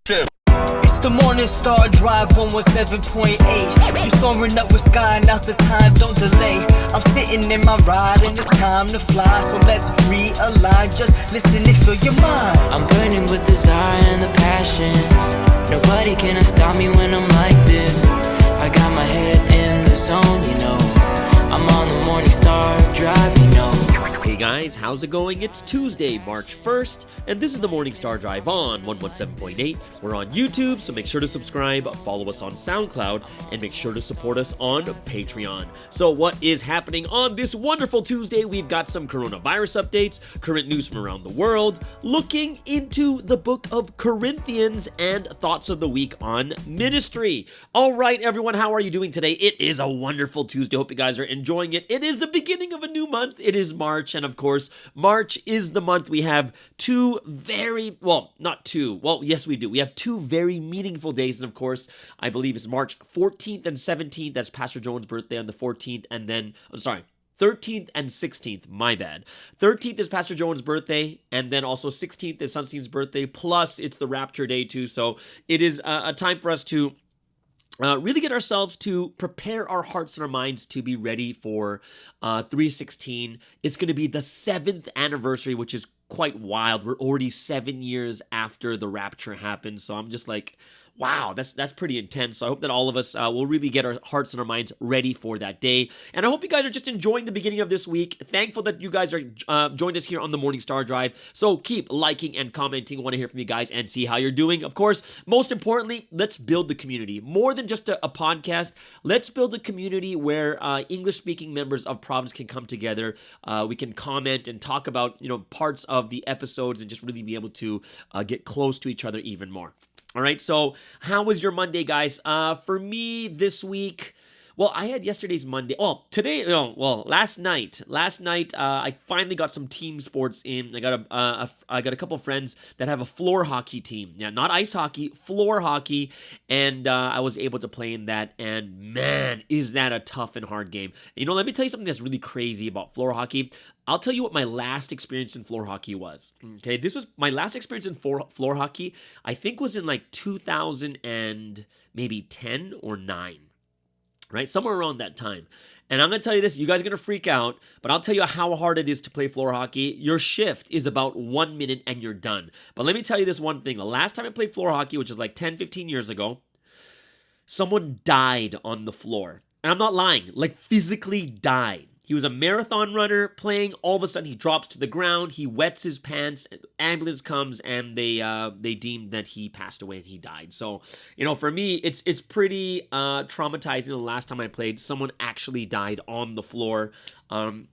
It's the morning star drive 117.8. You soaring up with sky, now's the time, don't delay. I'm sitting in my ride and it's time to fly. So let's realign, just listen and fill your mind. I'm burning with desire and the passion. Nobody can stop me when I'm like this. I got my head in the zone, you know. I'm on the morning star drive, you know. Hey guys, how's it going? It's Tuesday, March 1st, and this is the Morning Star Drive on 117.8. We're on YouTube, so make sure to subscribe, follow us on SoundCloud, and make sure to support us on Patreon. So what is happening on this wonderful Tuesday? We've got some coronavirus updates, current news from around the world, looking into the book of Corinthians, and thoughts of the week on ministry. All right, everyone, how are you doing today? It is a wonderful Tuesday. Hope you guys are enjoying it. It is the beginning of a new month. It is March. And of course, March is the month we have two very, well, not two. Well, yes, we do. We have two very meaningful days. And of course, I believe it's March 14th and 17th. That's Pastor Joan's birthday on the 14th. And then, I'm sorry, 13th and 16th, my bad. 13th is Pastor Joan's birthday, and then also 16th is Sunstein's birthday, plus it's the Rapture Day too. So it is a time for us to really get ourselves to prepare our hearts and our minds to be ready for 316. It's going to be the 7th anniversary, which is quite wild. We're already 7 years after the rapture happened. So I'm just like, wow, that's pretty intense. So I hope that all of us will really get our hearts and our minds ready for that day. And I hope you guys are just enjoying the beginning of this week. Thankful that you guys are joined us here on the Morning Star Drive. So keep liking and commenting. Want to hear from you guys and see how you're doing. Of course, most importantly, let's build the community. More than just a podcast, let's build a community where English-speaking members of Providence can come together. We can comment and talk about, parts of the episodes and just really be able to get close to each other even more. All right, so how was your Monday, guys? For me this week, well, I had yesterday's Monday. Oh, today, last night, I finally got some team sports in. I got a couple of friends that have a floor hockey team. Yeah, not ice hockey, floor hockey, and I was able to play in that. And man, is that a tough and hard game. Let me tell you something that's really crazy about floor hockey. I'll tell you what my last experience in floor hockey was. Okay, this was my last experience in floor hockey. I think was in like 2000 and maybe 10 or 9. Right? Somewhere around that time. And I'm going to tell you this, you guys are going to freak out, but I'll tell you how hard it is to play floor hockey. Your shift is about 1 minute and you're done. But let me tell you this one thing. The last time I played floor hockey, which is like 10, 15 years ago, someone died on the floor. And I'm not lying, like physically died. He was a marathon runner playing. All of a sudden, he drops to the ground. He wets his pants. Ambulance comes, and they deemed that he passed away and he died. So, for me, it's pretty traumatizing. The last time I played, someone actually died on the floor.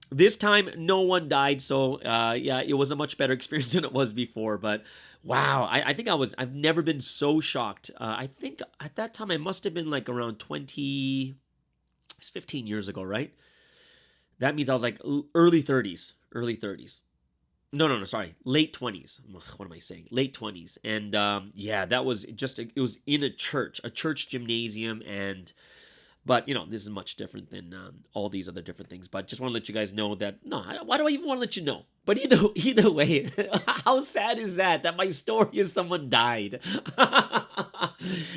This time, no one died. So, it was a much better experience than it was before. But wow, I think I've never been so shocked. I think at that time I must have been like around 15 years ago, right? That means I was like early 30s. No, sorry. Late 20s. What am I saying? Late 20s. And that was it was in a church gymnasium. But, this is much different than all these other different things. But just want to let you guys know that, why do I even want to let you know? But either way, how sad is that my story is someone died?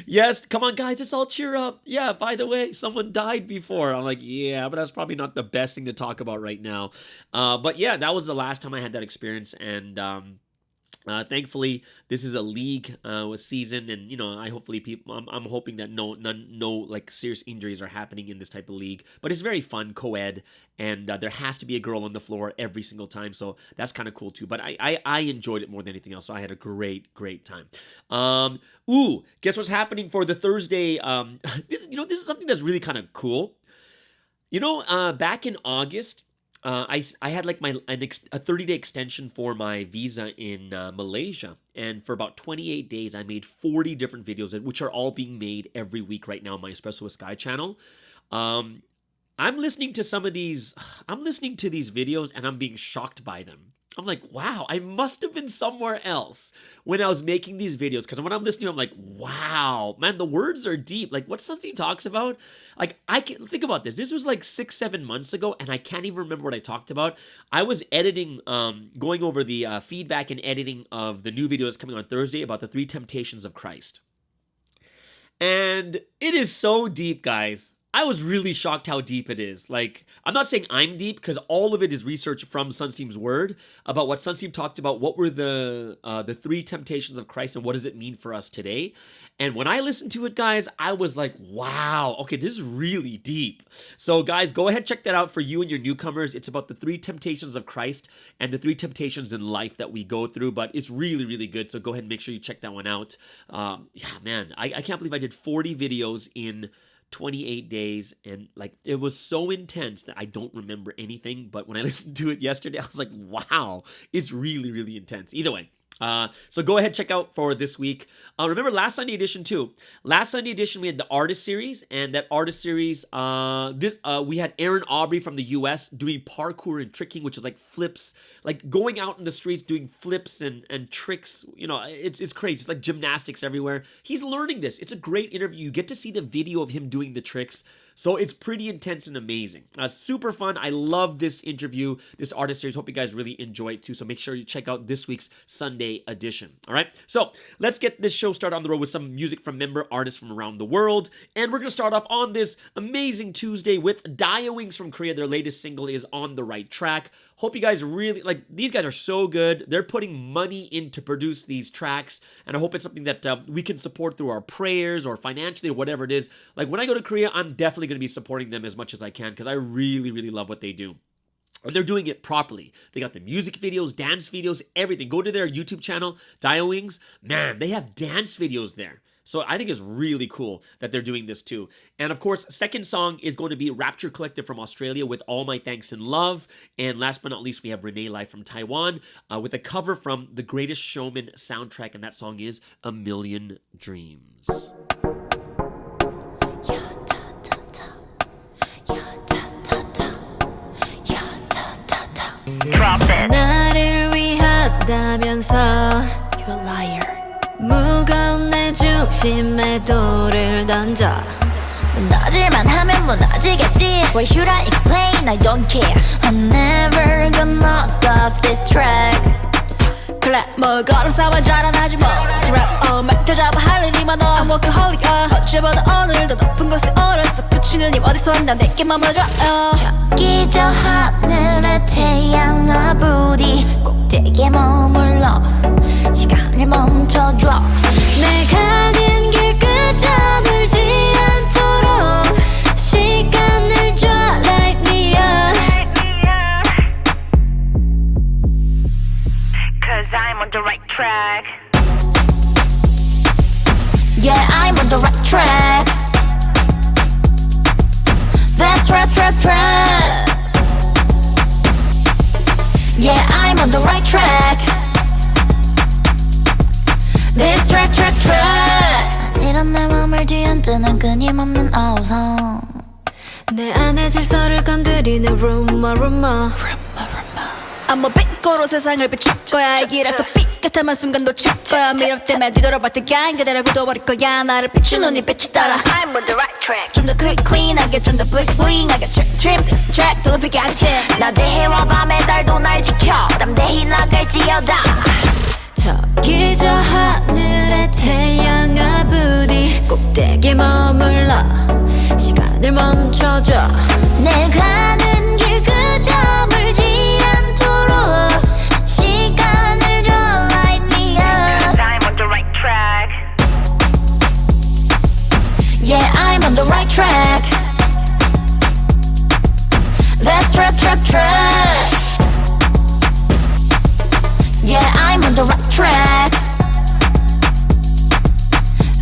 Yes, come on, guys, let's all cheer up. Yeah, by the way, someone died before. I'm like, yeah, but that's probably not the best thing to talk about right now. But yeah, that was the last time I had that experience. And thankfully, this is a league season, and I hopefully I'm hoping that no like serious injuries are happening in this type of league. But it's very fun, co-ed, and there has to be a girl on the floor every single time, so that's kind of cool too. But I enjoyed it more than anything else, so I had a great time. Guess what's happening for the Thursday? This is something that's really kind of cool. Back in August, I had like a 30-day extension for my visa in Malaysia. And for about 28 days, I made 40 different videos, which are all being made every week right now on my Espresso with Sky channel. I'm listening to these videos and I'm being shocked by them. I'm like, wow, I must have been somewhere else when I was making these videos. Because when I'm listening, I'm like, wow, man, the words are deep. Like what Sunseem talks about, like I can think about this. This was like 6-7 months ago, and I can't even remember what I talked about. I was editing, going over the feedback and editing of the new videos coming on Thursday about the 3 temptations of Christ. And it is so deep, guys. I was really shocked how deep it is. Like, I'm not saying I'm deep because all of it is research from Sunseem's word about what Sunseem talked about. What were the 3 temptations of Christ and what does it mean for us today? And when I listened to it, guys, I was like, wow, okay, this is really deep. So guys, go ahead, check that out for you and your newcomers. It's about the 3 temptations of Christ and the 3 temptations in life that we go through, but it's really, really good. So go ahead and make sure you check that one out. Yeah, man, I can't believe I did 40 videos in 28 days, and like it was so intense that I don't remember anything, but when I listened to it yesterday, I was like, wow, it's really, really intense. Either way, so go ahead, check out for this week. Remember last Sunday edition too. Last Sunday edition we had the artist series, and that artist series, we had Aaron Aubrey from the US doing parkour and tricking, which is like flips, like going out in the streets doing flips and tricks. You know, it's crazy. It's like gymnastics everywhere. He's learning this. It's a great interview. You get to see the video of him doing the tricks. So it's pretty intense and amazing. Super fun. I love this interview, this artist series. Hope you guys really enjoy it too. So make sure you check out this week's Sunday edition. All right. So let's get this show started on the road with some music from member artists from around the world. And we're going to start off on this amazing Tuesday with Diawings from Korea. Their latest single is On the Right Track. Hope you guys really like, these guys are so good. They're putting money in to produce these tracks. And I hope it's something that we can support through our prayers or financially or whatever it is. Like when I go to Korea, I'm definitely going to be supporting them as much as I can because I really, really love what they do. And they're doing it properly. They got the music videos, dance videos, everything. Go to their YouTube channel, Diawings. Man, they have dance videos there. So I think it's really cool that they're doing this too. And of course, second song is going to be Rapture Collective from Australia with All My Thanks and Love. And last but not least, we have Renee Lai from Taiwan with a cover from The Greatest Showman soundtrack. And that song is A Million Dreams. 나를 위하다면서 You're a liar. 무거운 내 중심에 돌을 던져 무너질만 하면 무너지겠지. Why should I explain? I don't care. I'm never gonna stop this track. 그래 뭘 걸음 싸워 자라나지 뭐 랩 멘트 잡아 할 일이 많아 I'm workaholic 어찌보다 오늘도 높은 곳에 오른속 붙이는 힘 어디서 왔나 내게 머물러줘 저기 저 하늘의 태양아 부디 꼭대기에 머물러 시간을 멈춰줘 내 가는 길 끝저물지 않도록 시간을 줘 Light me up Cause I'm on the right track. Yeah, I'm on the right track. That's right, track. Yeah, I'm on the right track. This track. 이런 내 맘을 뒤흔드는 끊임없는 아우성 내 안의 질서를 건드리는 rumor I'm a 빅고로 세상을 비출 거야 이 길에서 삐끗한 순간 놓칠 거야 미련 때문에 뒤돌아볼 때 그냥 그대로 굳어버릴 거야 나를 비추는 이 빛을 따라 I'm on the right track. 좀 더 clean하게 좀 더 bling-bling하게 trim this track 더 높이 가르쳐 나 대해와 밤에 달도 날 지켜 담대히 나갈지어다 저기 저 하늘의 태양아 부디 꼭대기에 머물러 시간을 멈춰줘 내 가는 길 끝저물지 않도록 시간을 줘 Light me up I'm on the right track. Yeah, I'm on the right track That's track Yeah, I'm on the right track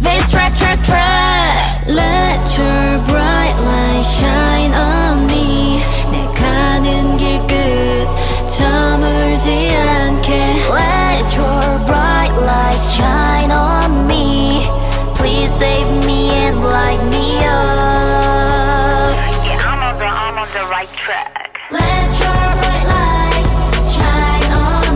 This track Let your bright light shine on me 내 가는 길 끝 저물지 않게 Let your bright light shine on me Please save me and light me up Yeah, I'm on the right track. Let your bright light shine on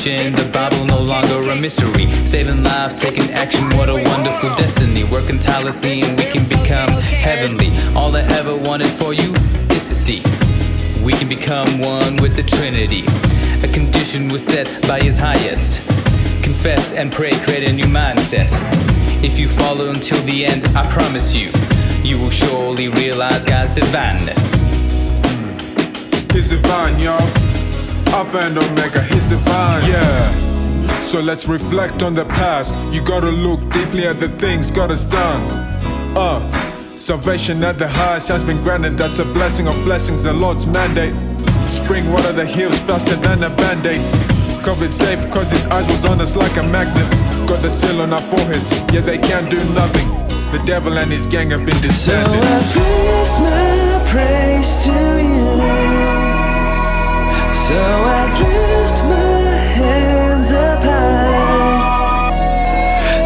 Revelation, the Bible no longer a mystery. Saving lives, taking action, what a wonderful destiny. Working tirelessly and we can become heavenly. All I ever wanted for you is to see we can become one with the Trinity. A condition was set by His highest. Confess and pray, create a new mindset. If you follow until the end, I promise you, you will surely realize God's divineness. He's divine, yo. Alpha and Omega, He's divine. Yeah. So let's reflect on the past. You gotta look deeply at the things God has done. Salvation at the highest has been granted. That's a blessing of blessings, the Lord's mandate. Spring water the hills faster than a band-aid. COVID safe cause His eyes was on us like a magnet. Got the seal on our foreheads, yet they can't do nothing. The devil and his gang have been disbanded. So I raise my praise to you. So I lift my hands up high.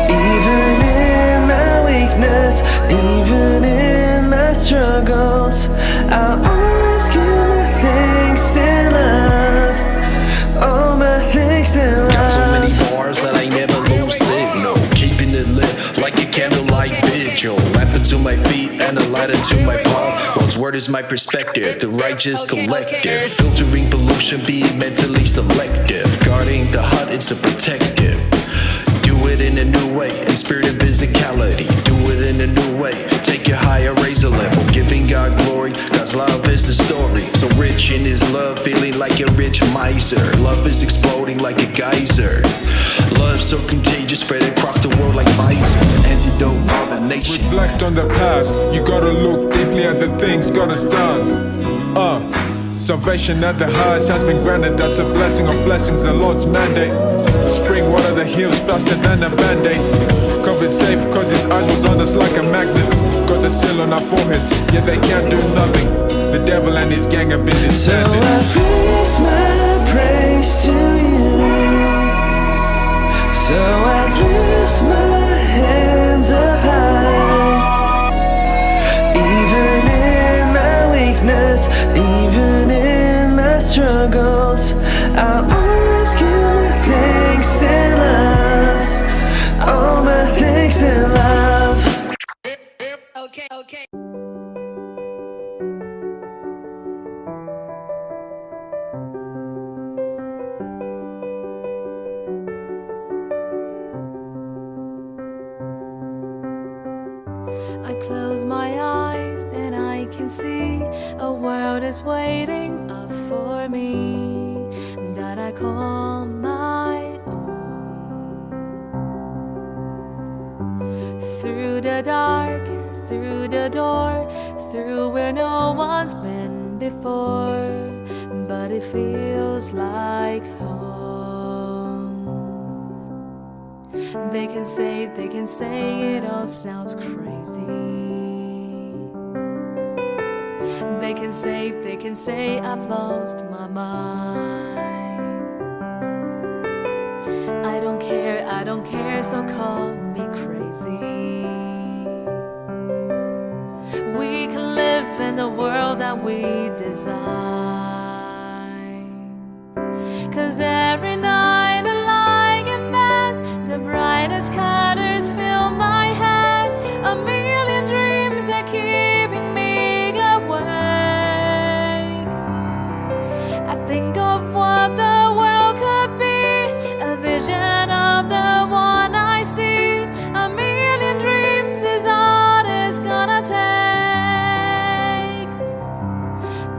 Even in my weakness, even in my struggles, I'll always give my thanks and love. All my thanks and love. Got so many bars that I never lose signal. Keeping it lit like a candlelight vigil. Lamp to my feet and a lighter to my palm. God's word is my perspective, the righteous collective. Filtering pollution, being mentally selective. Guarding the heart, it's a protective. Do it in a new way, in spirit of physicality. Do it in a new way, take it higher, raise a level. Giving God glory, God's love is the story. So rich in His love, feeling like a rich miser. Love is exploding like a geyser. Love so contagious, spread across the world like Pfizer. Antidote of a nation. Reflect on the past. You gotta look deeply at the things God has done. Salvation at the highest has been granted. That's a blessing of blessings, the Lord's mandate. Spring water the hills faster than a band-aid. COVID safe cause His eyes was on us like a magnet. Got the seal on our foreheads, yet they can't do nothing. The devil and his gang have been disbanded. So I raise my praise to you. So I lift my hands up high. Even in my weakness, even in my struggles, I'll always give my thanks and love. All my thanks and love. Okay. I close my eyes and I can see a world is waiting up for me that I call my own. Through the dark, through the door, through where no one's been before, but it feels like home. They can say it all sounds crazy. They can say I've lost my mind. I don't care, so call me crazy. We can live in the world that we design. 'Cause every night I lie in bed, the brightest colors fill my head. A million dreams are keeping me awake. I think of what the world could be, a vision of the one I see. A million dreams is all it's gonna take.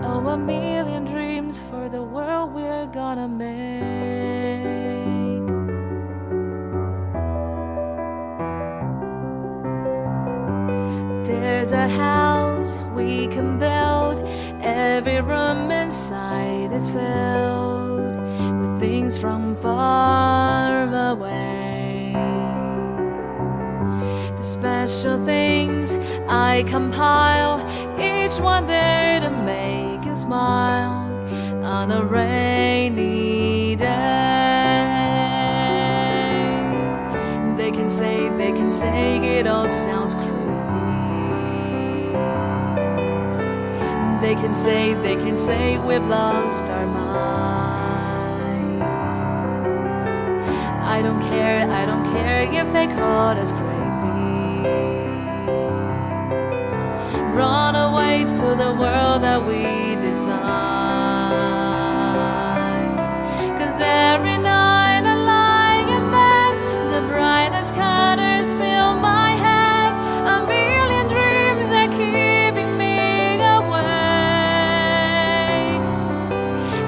Oh, a million dreams for the world we're gonna make. There's a house we can build. Every room inside is filled with things from far away. The special things I compile, each one there to make you smile on a rainy day. They can say it all sounds crazy. They can say we've lost our minds. I don't care if they call us crazy. Run away to the world that we design. 'Cause every night I lie in bed, the brightest colors fill my head. A million dreams are keeping me awake.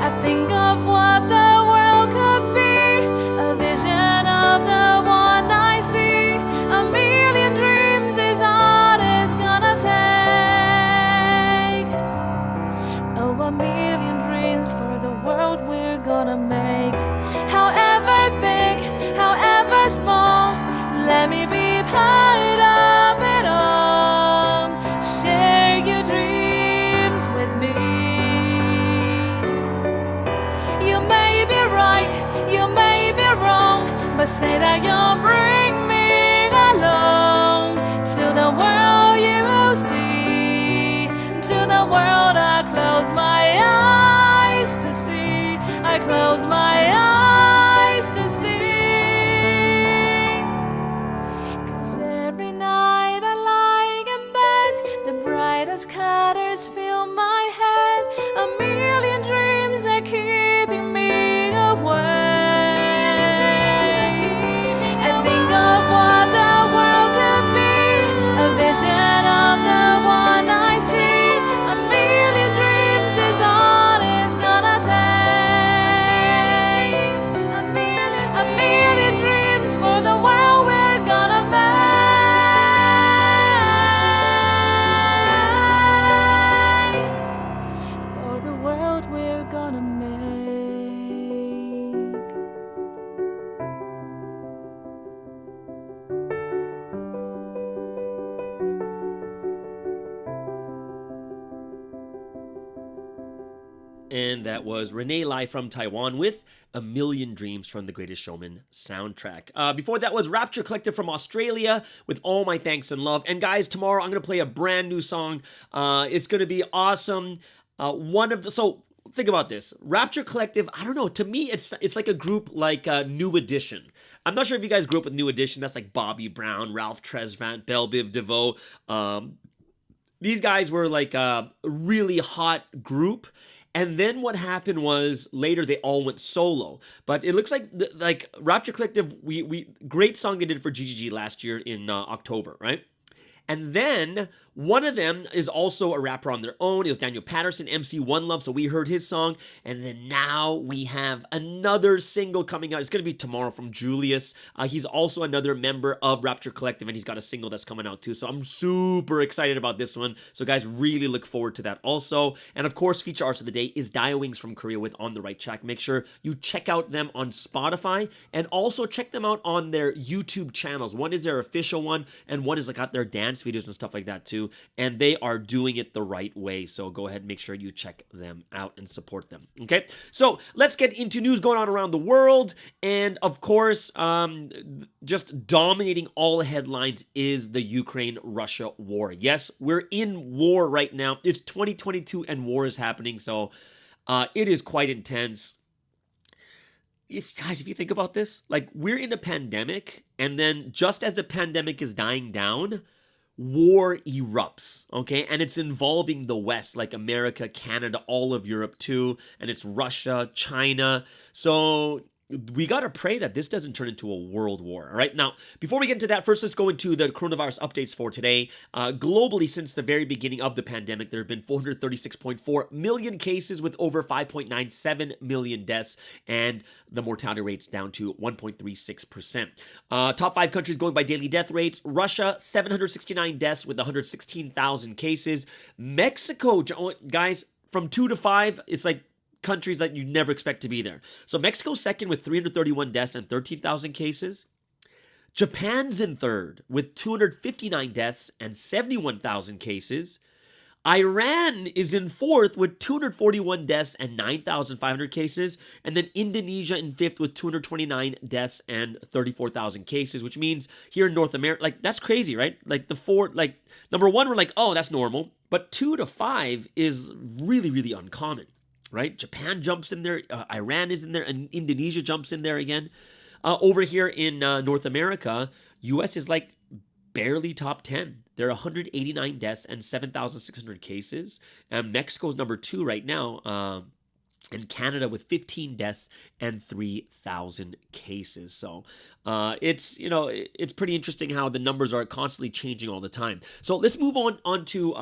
I think of what the world could be, a vision of the one I see. A million dreams is all it's gonna take. Oh, a million dreams for the world we're gonna make. However big, however small, let me be part of it all. Share your dreams with me. You may be right, you may be wrong, but say that you'll bring me along to the world you will see, to the world I close my eyes to see, I close my eyes to see. 'Cause every night I lie in bed, the brightest colors fill my head. A million dreams are keeping me awake. I think of what the world could be, a vision of the one I see. A million dreams is all it's gonna take. A million dreams for the world we're gonna make. For the world we're gonna make. And that was Renee Lai from Taiwan with A Million Dreams from the Greatest Showman soundtrack. Before that was Rapture Collective from Australia with All My Thanks and Love. And guys, tomorrow I'm going to play a brand new song. It's going to be awesome. So think about this. Rapture Collective, I don't know. To me, it's like a group like New Edition. I'm not sure if you guys grew up with New Edition. That's like Bobby Brown, Ralph Tresvant, Belle Biv DeVoe. These guys were like a really hot group. And then what happened was later they all went solo. But it looks like Rapture Collective, we great song they did for GGG last year in October, right? And then one of them is also a rapper on their own. It was Daniel Patterson, MC One Love. So we heard his song. And then now we have another single coming out. It's going to be tomorrow from Julius. He's also another member of Rapture Collective, and he's got a single that's coming out too. So I'm super excited about this one. So guys, really look forward to that also. And of course, feature artist of the day is Dia Wings from Korea with On the Right Track. Make sure you check out them on Spotify and also check them out on their YouTube channels. One is their official one, and one is like got their dance videos and stuff like that too. And they are doing it the right way. So go ahead and make sure you check them out and support them. Okay, so let's get into news going on around the world. And of course, just dominating all headlines is the Ukraine-Russia war. Yes, we're in war right now. It's 2022 and war is happening. So it is quite intense. If you think about this, like we're in a pandemic, and then just as the pandemic is dying down, war erupts, okay? And it's involving the West, like America, Canada, all of Europe too, and it's Russia, China. So we got to pray that this doesn't turn into a world war, all right? Now, before we get into that, first let's go into the coronavirus updates for today. Globally, since the very beginning of the pandemic, there have been 436.4 million cases with over 5.97 million deaths, and the mortality rate's down to 1.36%. Top 5 countries going by daily death rates: Russia, 769 deaths with 116,000 cases. Mexico, guys, from 2 to 5, it's like countries that you never expect to be there. So Mexico's second with 331 deaths and 13,000 cases. Japan's in third with 259 deaths and 71,000 cases. Iran is in fourth with 241 deaths and 9,500 cases. And then Indonesia in fifth with 229 deaths and 34,000 cases, which means here in North America, like that's crazy, right? Like number 1, we're like, oh, that's normal. But 2 to 5 is really, really uncommon. Right? Japan jumps in there, Iran is in there, and Indonesia jumps in there again. Over here in North America, U.S. is like barely top 10. There are 189 deaths and 7,600 cases. Mexico's number 2 right now. And Canada with 15 deaths and 3,000 cases. So it's pretty interesting how the numbers are constantly changing all the time. So let's move on to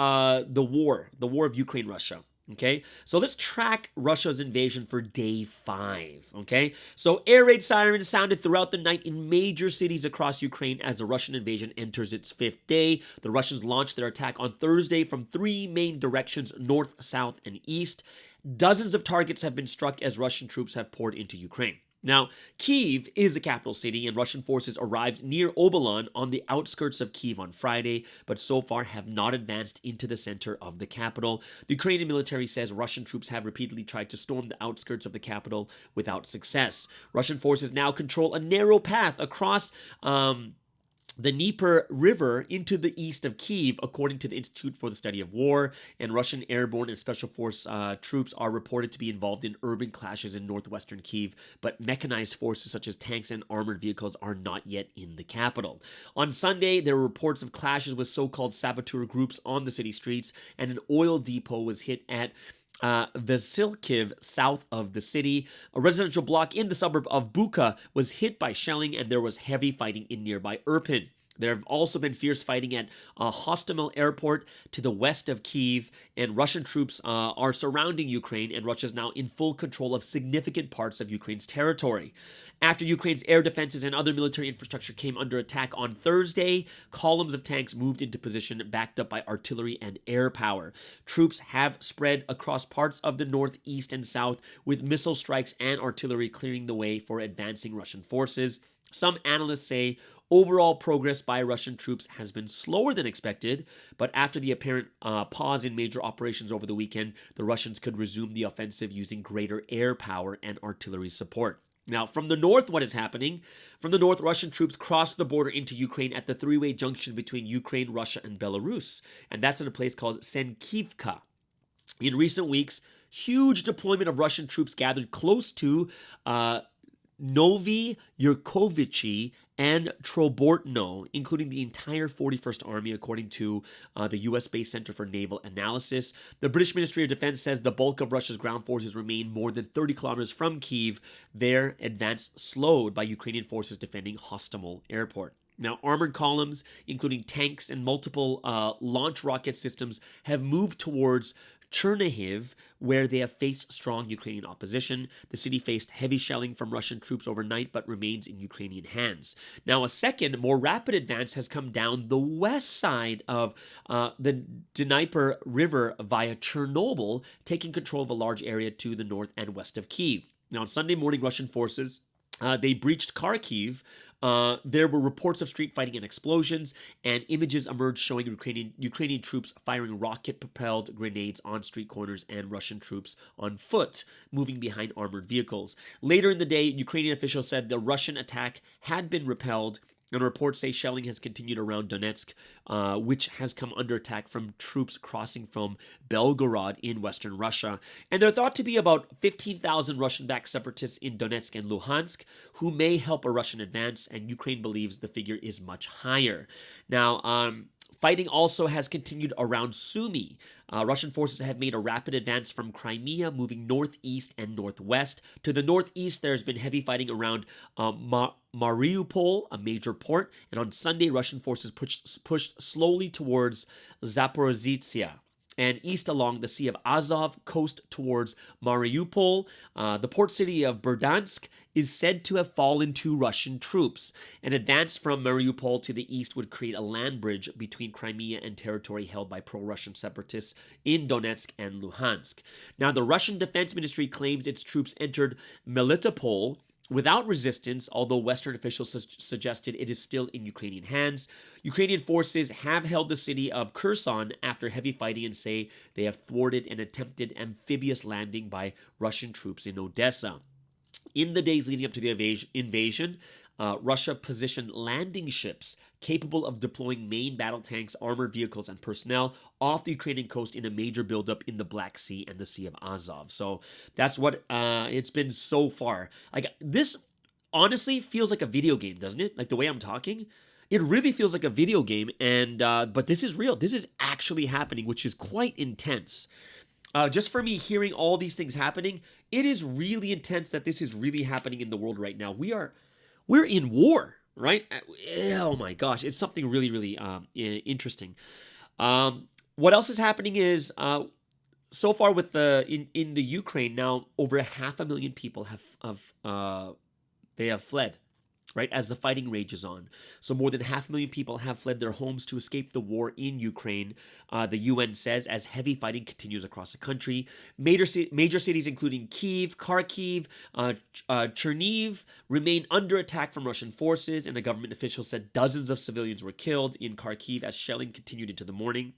the war of Ukraine-Russia. Okay, so let's track Russia's invasion for day 5. Okay, so air raid sirens sounded throughout the night in major cities across Ukraine as the Russian invasion enters its 5th day. The Russians launched their attack on Thursday from 3 main directions: north, south, and east. Dozens of targets have been struck as Russian troops have poured into Ukraine. Now, Kyiv is the capital city, and Russian forces arrived near Obolon on the outskirts of Kyiv on Friday, but so far have not advanced into the center of the capital. The Ukrainian military says Russian troops have repeatedly tried to storm the outskirts of the capital without success. Russian forces now control a narrow path across the Dnieper River into the east of Kyiv, according to the Institute for the Study of War, and Russian airborne and special force troops are reported to be involved in urban clashes in northwestern Kyiv, but mechanized forces such as tanks and armored vehicles are not yet in the capital. On Sunday, there were reports of clashes with so-called saboteur groups on the city streets, and an oil depot was hit at Vasilkiv, south of the city. A residential block in the suburb of Bucha was hit by shelling, and there was heavy fighting in nearby Irpin. There have also been fierce fighting at Hostomel airport to the west of Kyiv, and Russian troops are surrounding Ukraine, and Russia is now in full control of significant parts of Ukraine's territory. After Ukraine's air defenses and other military infrastructure came under attack on Thursday, columns of tanks moved into position backed up by artillery and air power. Troops have spread across parts of the north, east, and south, with missile strikes and artillery clearing the way for advancing Russian forces. Some analysts say overall progress by Russian troops has been slower than expected, but after the apparent pause in major operations over the weekend, the Russians could resume the offensive using greater air power and artillery support. Now, from the north, what is happening? From the north, Russian troops crossed the border into Ukraine at the three-way junction between Ukraine, Russia, and Belarus, and that's in a place called Senkivka. In recent weeks, huge deployment of Russian troops gathered close to Novi Yurkovichy and Trobortno, including the entire 41st Army, according to the U.S.-based Center for Naval Analysis. The British Ministry of Defense says the bulk of Russia's ground forces remain more than 30 kilometers from Kyiv, their advance slowed by Ukrainian forces defending Hostomel airport. Now, armored columns, including tanks and multiple launch rocket systems, have moved towards Chernihiv, where they have faced strong Ukrainian opposition. The city faced heavy shelling from Russian troops overnight, but remains in Ukrainian hands. Now, a second, more rapid advance has come down the west side of the Dnieper River via Chernobyl, taking control of a large area to the north and west of Kyiv. Now, on Sunday morning, Russian forces they breached Kharkiv. There were reports of street fighting and explosions, and images emerged showing Ukrainian troops firing rocket-propelled grenades on street corners and Russian troops on foot moving behind armored vehicles. Later in the day, Ukrainian officials said the Russian attack had been repelled, and reports say shelling has continued around Donetsk, which has come under attack from troops crossing from Belgorod in western Russia. And there are thought to be about 15,000 Russian-backed separatists in Donetsk and Luhansk who may help a Russian advance, and Ukraine believes the figure is much higher. Now, fighting also has continued around Sumy. Russian forces have made a rapid advance from Crimea, moving northeast and northwest. To the northeast, there's been heavy fighting around Mariupol, a major port, and on Sunday, Russian forces pushed slowly towards Zaporizhzhia and east along the Sea of Azov, coast towards Mariupol. The port city of Berdansk is said to have fallen to Russian troops. An advance from Mariupol to the east would create a land bridge between Crimea and territory held by pro-Russian separatists in Donetsk and Luhansk. Now, the Russian Defense Ministry claims its troops entered Melitopol without resistance, although Western officials suggested it is still in Ukrainian hands. Ukrainian forces have held the city of Kherson after heavy fighting and say they have thwarted an attempted amphibious landing by Russian troops in Odessa. In the days leading up to the invasion, Russia positioned landing ships capable of deploying main battle tanks, armored vehicles, and personnel off the Ukrainian coast in a major buildup in the Black Sea and the Sea of Azov. So that's what it's been so far. Like this honestly feels like a video game, doesn't it? Like the way I'm talking, it really feels like a video game. And but this is real. This is actually happening, which is quite intense. Just for me hearing all these things happening, it is really intense that this is really happening in the world right now. We're in war, right? Oh my gosh, it's something really, really interesting. What else is happening is so far with in the Ukraine now, over 500,000 people have fled, right, as the fighting rages on. So more than 500,000 people have fled their homes to escape the war in Ukraine, the UN says, as heavy fighting continues across the country. Major cities including Kyiv, Kharkiv, Chernihiv remain under attack from Russian forces, and a government official said dozens of civilians were killed in Kharkiv as shelling continued into the morning.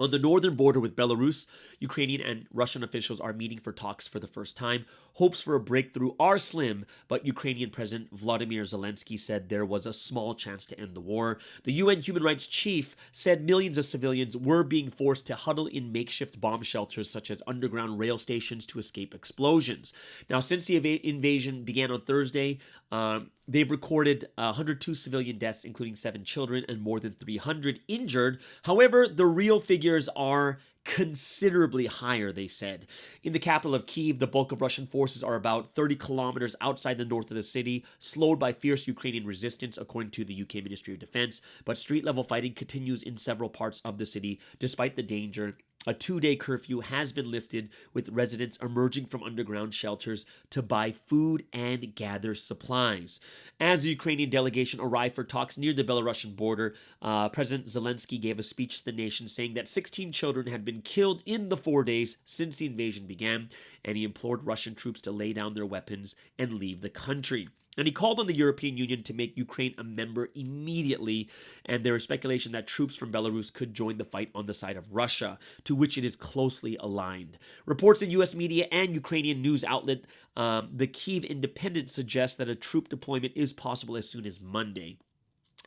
On the northern border with Belarus, Ukrainian and Russian officials are meeting for talks for the first time. Hopes for a breakthrough are slim, but Ukrainian President Vladimir Zelensky said there was a small chance to end the war. The UN human rights chief said millions of civilians were being forced to huddle in makeshift bomb shelters such as underground rail stations to escape explosions. Now, since the invasion began on Thursday, they've recorded 102 civilian deaths, including 7 children, and more than 300 injured. However, the real figures are considerably higher, they said. In the capital of Kyiv, the bulk of Russian forces are about 30 kilometers outside the north of the city, slowed by fierce Ukrainian resistance, according to the UK Ministry of Defense. But street-level fighting continues in several parts of the city, despite the danger. A 2-day curfew has been lifted, with residents emerging from underground shelters to buy food and gather supplies. As the Ukrainian delegation arrived for talks near the Belarusian border, President Zelensky gave a speech to the nation saying that 16 children had been killed in the 4 days since the invasion began, and he implored Russian troops to lay down their weapons and leave the country. And he called on the European Union to make Ukraine a member immediately, and there is speculation that troops from Belarus could join the fight on the side of Russia, to which it is closely aligned. Reports in U.S. media and Ukrainian news outlet the Kyiv Independent suggest that a troop deployment is possible as soon as Monday.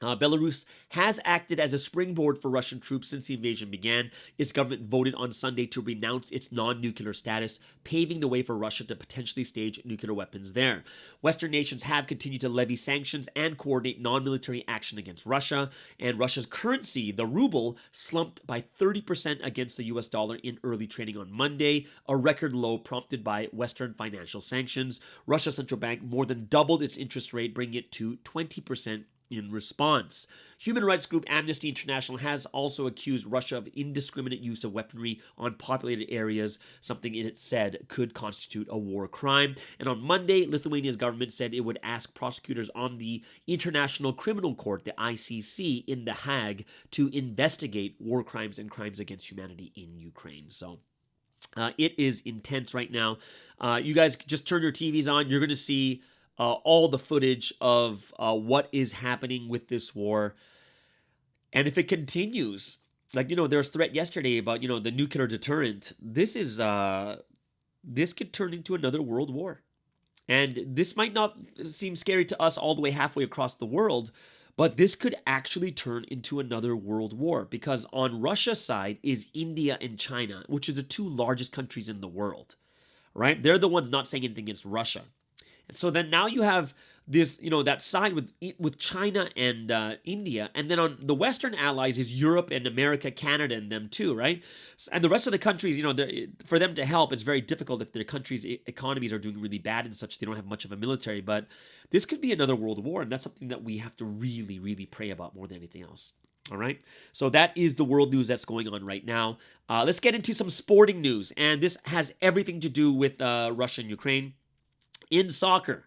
Belarus has acted as a springboard for Russian troops since the invasion began. Its government voted on Sunday to renounce its non-nuclear status, paving the way for Russia to potentially stage nuclear weapons there. Western nations have continued to levy sanctions and coordinate non-military action against Russia, and Russia's currency, the ruble, slumped by 30% against the US dollar in early trading on Monday, a record low prompted by Western financial sanctions. Russia's central bank more than doubled its interest rate, bringing it to 20% in response. Human rights group Amnesty International has also accused Russia of indiscriminate use of weaponry on populated areas, something it said could constitute a war crime. And on Monday, Lithuania's government said it would ask prosecutors on the International Criminal Court, the ICC, in The Hague to investigate war crimes and crimes against humanity in Ukraine. So it is intense right now. You guys just turn your TVs on. You're going to see all the footage of what is happening with this war. And if it continues, like, there was threat yesterday about, the nuclear deterrent. This could turn into another world war. And this might not seem scary to us all the way halfway across the world, but this could actually turn into another world war, because on Russia's side is India and China, which is the 2 largest countries in the world, right? They're the ones not saying anything against Russia. And so then now you have this, that side with China and India. And then on the Western allies is Europe and America, Canada, and them too, right? And the rest of the countries, for them to help, it's very difficult if their countries' economies are doing really bad and such. They don't have much of a military. But this could be another world war. And that's something that we have to really, really pray about more than anything else. All right. So that is the world news that's going on right now. Let's get into some sporting news. And this has everything to do with Russia and Ukraine. In soccer,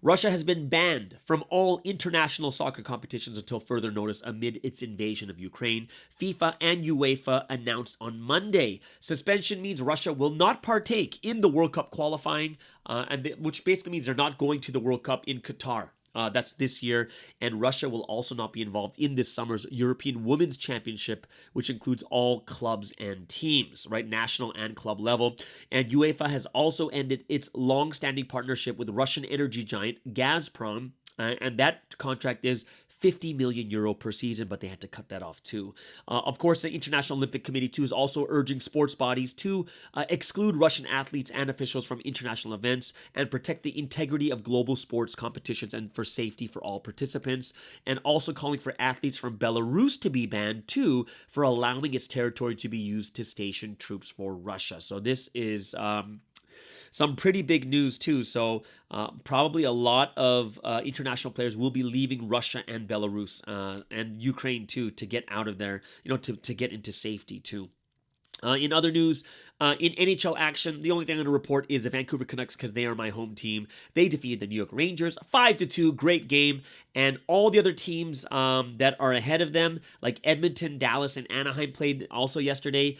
Russia has been banned from all international soccer competitions until further notice amid its invasion of Ukraine. FIFA and UEFA announced on Monday. Suspension means Russia will not partake in the World Cup qualifying, which basically means they're not going to the World Cup in Qatar. That's this year, and Russia will also not be involved in this summer's European Women's Championship, which includes all clubs and teams, right, national and club level. And UEFA has also ended its long-standing partnership with Russian energy giant Gazprom, and that contract is 50 million euro per season, but they had to cut that off too. Of course, the International Olympic Committee too is also urging sports bodies to exclude Russian athletes and officials from international events and protect the integrity of global sports competitions and for safety for all participants, and also calling for athletes from Belarus to be banned too for allowing its territory to be used to station troops for Russia. So this is some pretty big news too. So probably a lot of international players will be leaving Russia and Belarus and Ukraine too to get out of there, to get into safety too. In other news, in NHL action, the only thing I'm going to report is the Vancouver Canucks, because they are my home team. They defeated the New York Rangers 5-2, great game. And all the other teams that are ahead of them, like Edmonton, Dallas, and Anaheim, played also yesterday.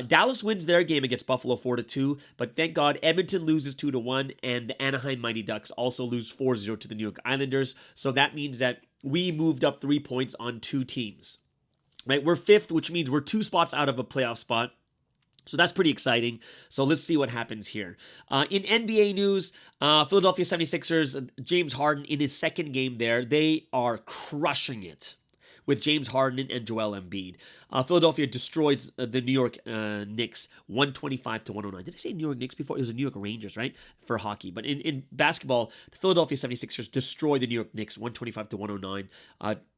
Dallas wins their game against Buffalo 4-2, but thank God Edmonton loses 2-1, and the Anaheim Mighty Ducks also lose 4-0 to the New York Islanders. So that means that we moved up 3 points on 2 teams. Right, we're 5th, which means we're 2 spots out of a playoff spot. So that's pretty exciting. So let's see what happens here. In NBA news, Philadelphia 76ers, James Harden in his second game there, they are crushing it with James Harden and Joel Embiid. Philadelphia destroys the New York Knicks 125-109. Did I say New York Knicks before? It was the New York Rangers, right? For hockey. But in basketball, the Philadelphia 76ers destroy the New York Knicks 125-109.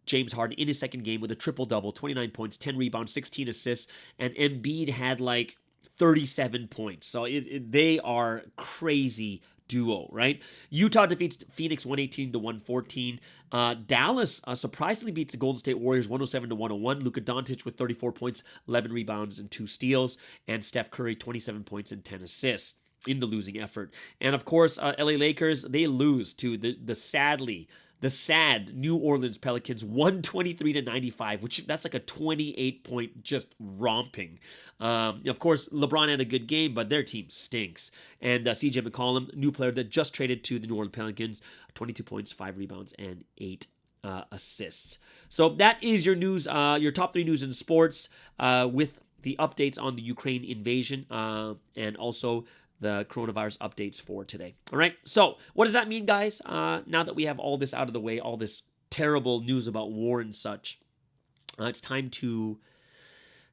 James Harden in his second game with a triple-double, 29 points, 10 rebounds, 16 assists, and Embiid had like 37 points. So they are crazy duo, right? Utah defeats Phoenix 118-114. Dallas surprisingly beats the Golden State Warriors 107-101. Luka Doncic with 34 points, 11 rebounds, and 2 steals, and Steph Curry 27 points and 10 assists in the losing effort. And of course, LA Lakers, they lose to the sad New Orleans Pelicans 123-95, which that's like a 28-point just romping. Of course, LeBron had a good game, but their team stinks. And CJ McCollum, new player that just traded to the New Orleans Pelicans, 22 points, 5 rebounds, and 8 assists. So that is your news, your top 3 news in sports with the updates on the Ukraine invasion and also the coronavirus updates for today. All right. So what does that mean, guys? Now that we have all this out of the way, all this terrible news about war and such, it's time to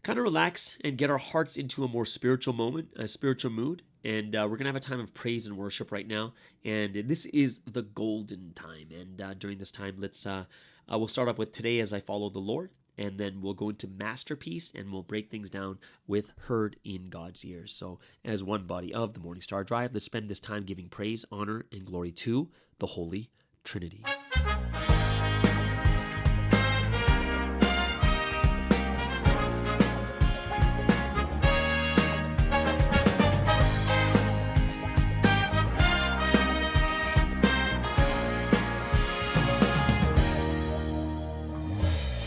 kind of relax and get our hearts into a more spiritual moment, a spiritual mood. And we're going to have a time of praise and worship right now. And this is the golden time. And during this time, we'll start off with Today As I Follow the Lord. And then we'll go into Masterpiece, and we'll break things down with Heard in God's Ears. So as one body of the Morning Star Drive, let's spend this time giving praise, honor, and glory to the Holy Trinity.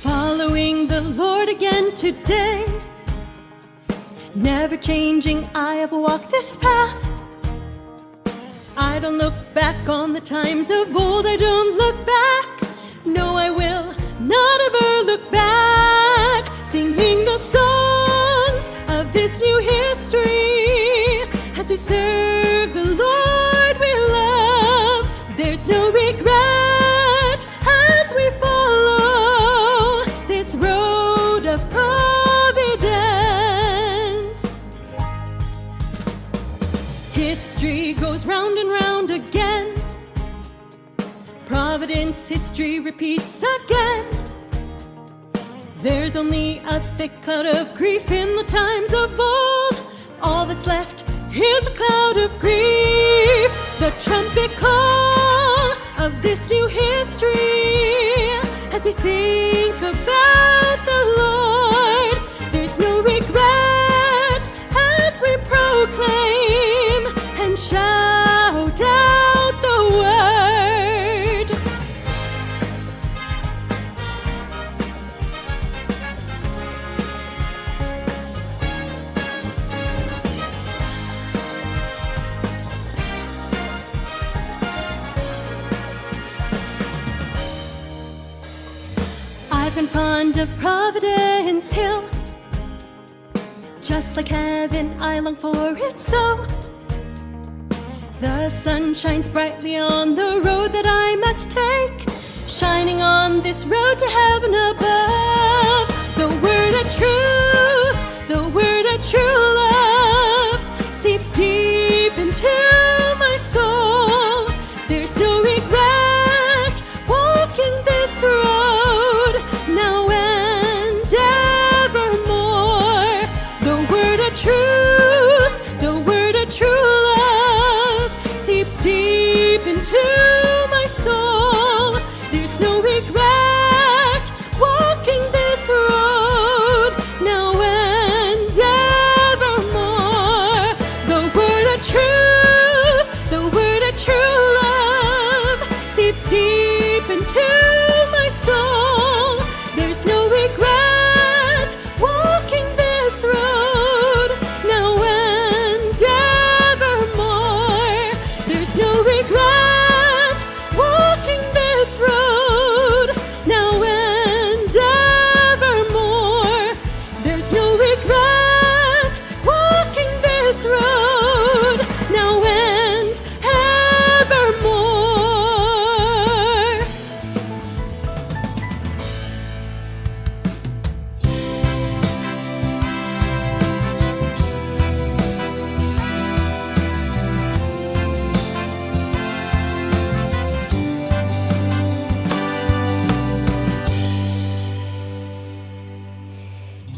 Following the Lord again today, never changing, I have walked this path. I don't look back on the times of old, I don't look back. No, I will not ever look back. Singing the songs of this new history as we serve the Lord we love. There's no regret as we follow this road of providence. History goes round and round again. Providence, history repeats again. There's only a thick cloud of grief in the times of old. All that's left is a cloud of grief. The trumpet call of this new history as we think about the Lord. There's no regret as we proclaim and shout out the word. I've been fond of Providence Hill. Just like heaven, I long for it so. The sun shines brightly on the road that I must take. shining on this road to heaven above. The word of truth, the word of true love seeps deep into my soul. There's no regret walking this road now and evermore. The word of truth, the word of true love seeps deep into my soul. There's no regret walking this road now and evermore. The word of truth, the word of true love seeps deep into my soul. There's no regret walking this road now and evermore. There's no regret walking this road now and evermore. There's no regret walking this road now and evermore.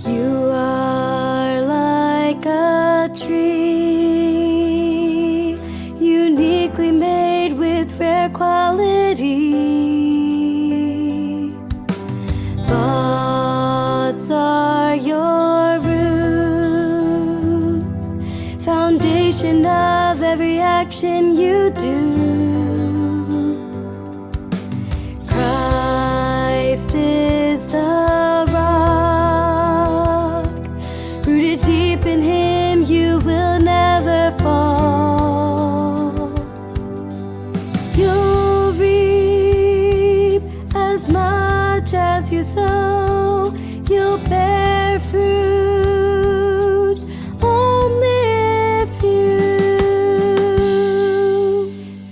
You are like a tree, uniquely made with rare qualities. Thoughts are your roots, foundation of every action you do. Christ is the rock, rooted deep in Him, you will never fall. You'll reap as much as you sow, you'll bear fruit only if you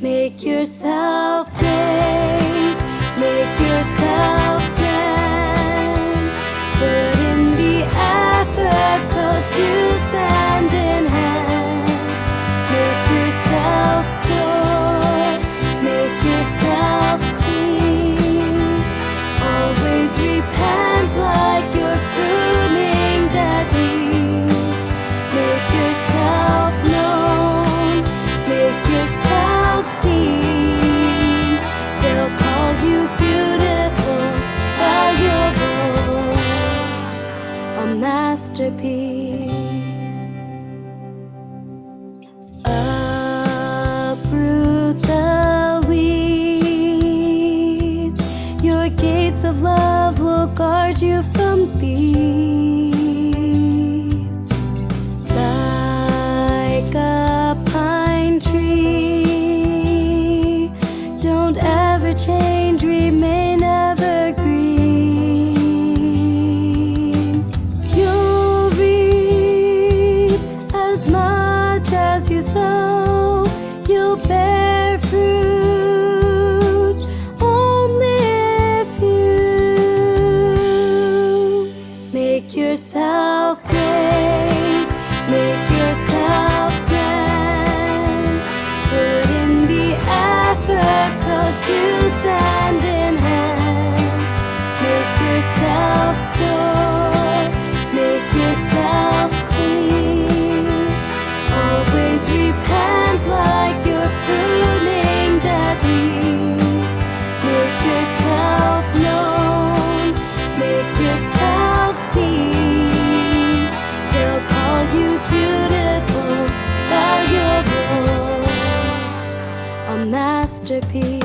make yourself great, make yourself grand, put in the effort, produce and enhance. Make yourself pure, make yourself clean, always repent like you're pruning dead leaves. Make yourself known, make yourself seen. They'll call you beautiful, valuable, a masterpiece. Uproot the weeds, your gates of love will guard you from thieves. Like a pine tree, don't ever change, remain evergreen. You'll reap as much as you sow, you'll bear fruit only if you make yourself great, make yourself grand, put in the effort, produce and enhance. Make yourself pure, make yourself clean, always repent like you're pruning dead leaves. Make yourself known, make yourself seen. They'll call you beautiful, valuable, a masterpiece.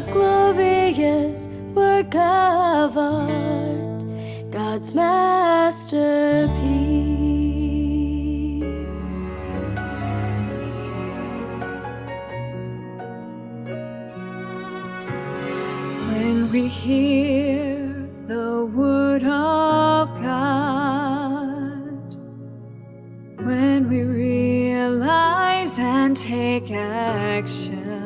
a glorious work of art, God's masterpiece. When we hear the word of God, when we realize and take action,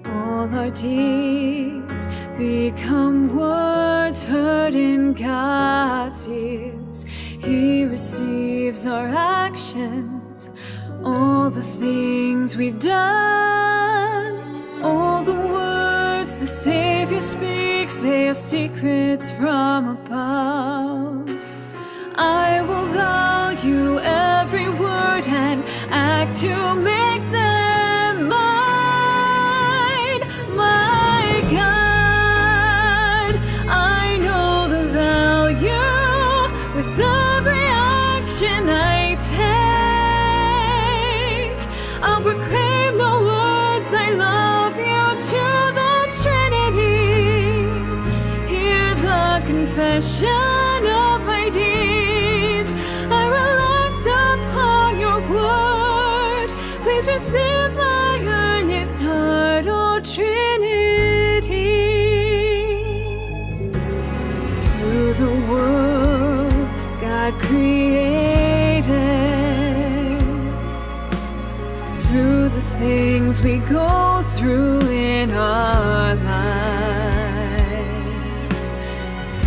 all our deeds become words heard in God's ears. He receives our actions, all the things we've done, all the words the Savior speaks, they are secrets from above. I will value every word and act to make them mine. My God, I know the value with every action I take. I'll proclaim the words I love you to the Trinity. Hear the confession of my deeds. I will act upon your word. Please receive my earnest heart, O Trinity. Through the world God created, through the things we go through in our lives,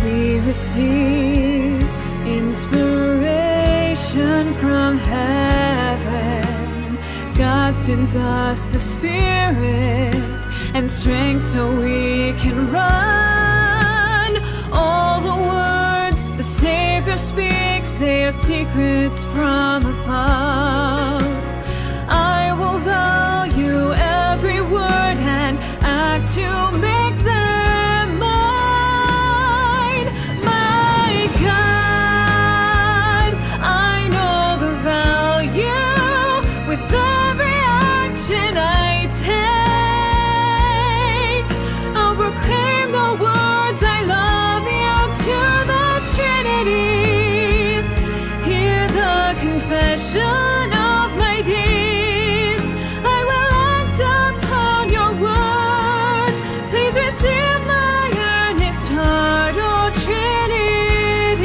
we receive inspiration from heaven. God sends us the Spirit and strength so we can run. All the words the Savior speaks, they are secrets from above. I will value every word and act to make them mine. My God, I know the value with every action I take. I'll proclaim the words I love you to the Trinity. Hear the confession of my deeds. I will act upon your word. Please receive my earnest heart, O Trinity.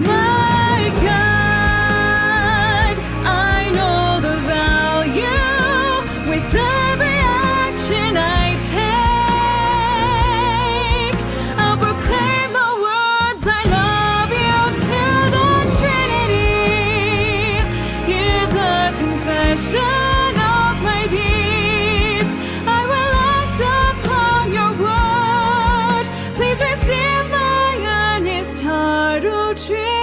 My God, I know the value with every action I take. I'll proclaim the words I love you to the Trinity. Hear the confession of my deeds. I will act upon your word. Please receive my earnest heart, O Trinity.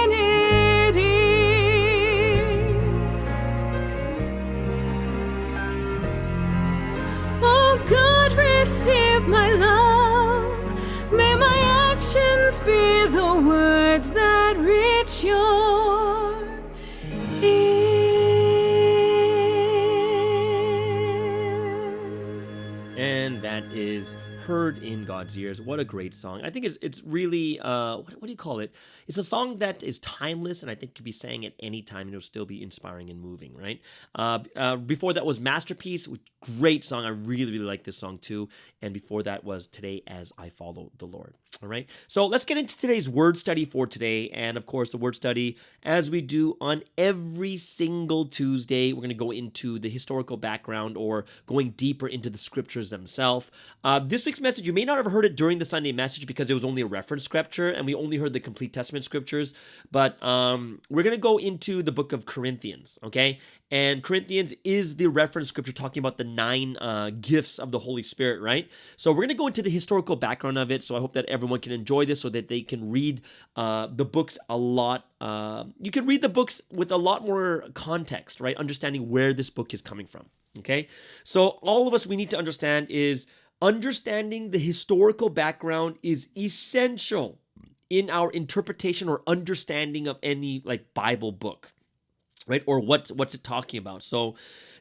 Oh God, receive my love. May my actions be the words that reach your ears. And that is Heard in God's Ears. What a great song. I think it's really, what do you call it? It's a song that is timeless and I think could be sang at any time and it'll still be inspiring and moving, right? Before that was Masterpiece, great song. I really, really like this song too. And before that was Today as I Follow the Lord. All right. So let's get into today's word study for today. And of course, the word study, as we do on every single Tuesday, we're going to go into the historical background or going deeper into the scriptures themselves. This week's message, you may not have heard it during the Sunday message because it was only a reference scripture and we only heard the complete Testament scriptures. But we're going to go into the book of Corinthians, okay? And Corinthians is the reference scripture talking about the 9 gifts of the Holy Spirit, right? So we're going to go into the historical background of it. So I hope that everyone can enjoy this so that they can read the books a lot. You can read the books with a lot more context, right? Understanding where this book is coming from, okay? So all of us, we need to understand is understanding the historical background is essential in our interpretation or understanding of any like Bible book. right? Or what's it talking about? So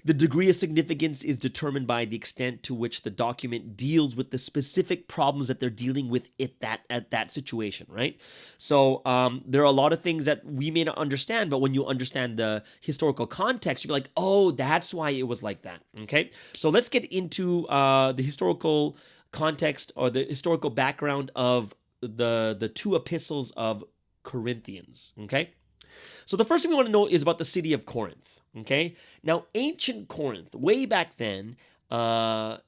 the degree of significance is determined by the extent to which the document deals with the specific problems that they're dealing with at that situation, right? So there are a lot of things that we may not understand, but when you understand the historical context, you're like, oh, that's why it was like that. Okay, so let's get into the historical context or the historical background of the two epistles of Corinthians. Okay. So the first thing we want to know is about the city of Corinth, okay? Now, ancient Corinth, way back then, had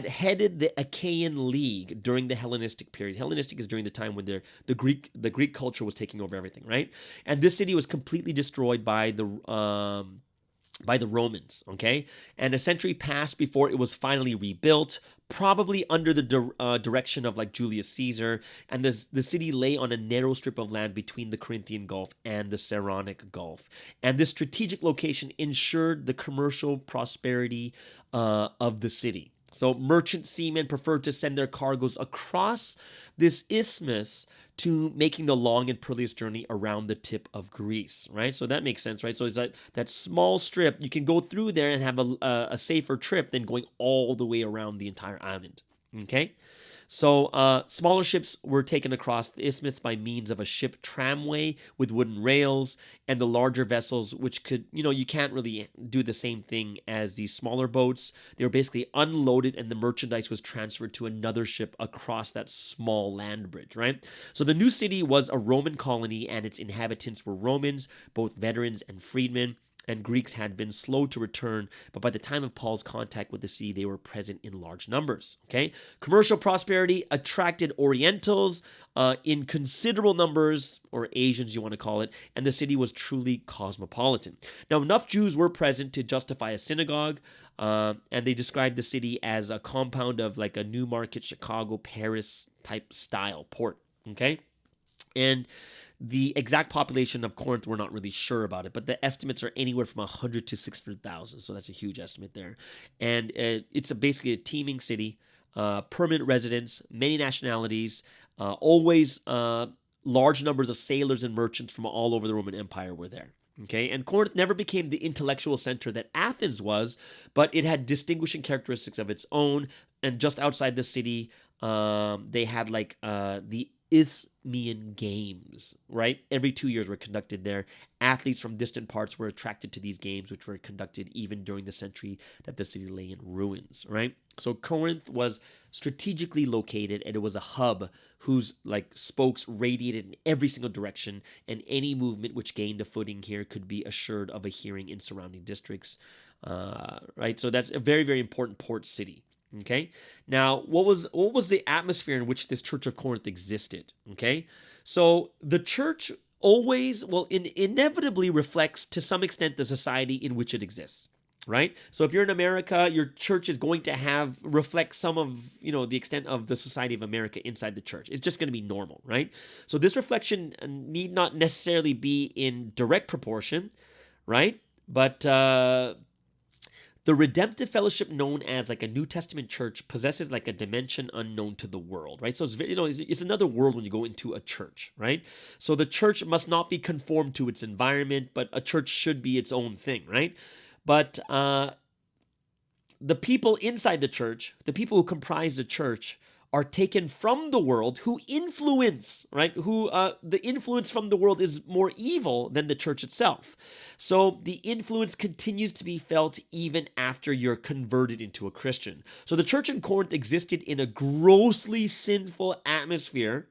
headed the Achaean League during the Hellenistic period. Hellenistic is during the time when the Greek culture was taking over everything, right? And this city was completely destroyed by the Romans, okay? And a century passed before it was finally rebuilt, probably under the direction of like Julius Caesar, and the city lay on a narrow strip of land between the Corinthian Gulf and the Saronic Gulf. And this strategic location ensured the commercial prosperity of the city. So merchant seamen preferred to send their cargoes across this isthmus to making the long and perilous journey around the tip of Greece, right? So that makes sense, right? So it's that small strip, you can go through there and have a safer trip than going all the way around the entire island, okay? So smaller ships were taken across the isthmus by means of a ship tramway with wooden rails, and the larger vessels, which could, you can't really do the same thing as these smaller boats. They were basically unloaded and the merchandise was transferred to another ship across that small land bridge, right? So the new city was a Roman colony and its inhabitants were Romans, both veterans and freedmen. And Greeks had been slow to return, but by the time of Paul's contact with the city, they were present in large numbers. Okay, commercial prosperity attracted Orientals in considerable numbers, or Asians, you want to call it, and the city was truly cosmopolitan. Now, enough Jews were present to justify a synagogue, and they described the city as a compound of like a Newmarket, Chicago, Paris type style port. Okay, and the exact population of Corinth, we're not really sure about it, but the estimates are anywhere from 100 to 600,000. So that's a huge estimate there. And it's basically a teeming city, permanent residents, many nationalities, always large numbers of sailors and merchants from all over the Roman Empire were there. Okay, and Corinth never became the intellectual center that Athens was, but it had distinguishing characteristics of its own. And just outside the city, they had like the Isthmian Games, right? Every 2 years were conducted there. Athletes from distant parts were attracted to these games, which were conducted even during the century that the city lay in ruins, right? So Corinth was strategically located, and it was a hub whose like spokes radiated in every single direction, and any movement which gained a footing here could be assured of a hearing in surrounding districts, right? So that's a very, very important port city. Okay. Now, what was the atmosphere in which this Church of Corinth existed? Okay. So the church always, inevitably reflects to some extent the society in which it exists, right? So if you're in America, your church is going to reflect some of, the extent of the society of America inside the church. It's just going to be normal, right? So this reflection need not necessarily be in direct proportion, right? But, the redemptive fellowship known as like a New Testament church possesses like a dimension unknown to the world, right? So it's it's another world when you go into a church, right? So the church must not be conformed to its environment, but a church should be its own thing, right? But the people inside the church, the people who comprise the church, are taken from the world who influence, right? The influence from the world is more evil than the church itself. So the influence continues to be felt even after you're converted into a Christian. So the church in Corinth existed in a grossly sinful atmosphere,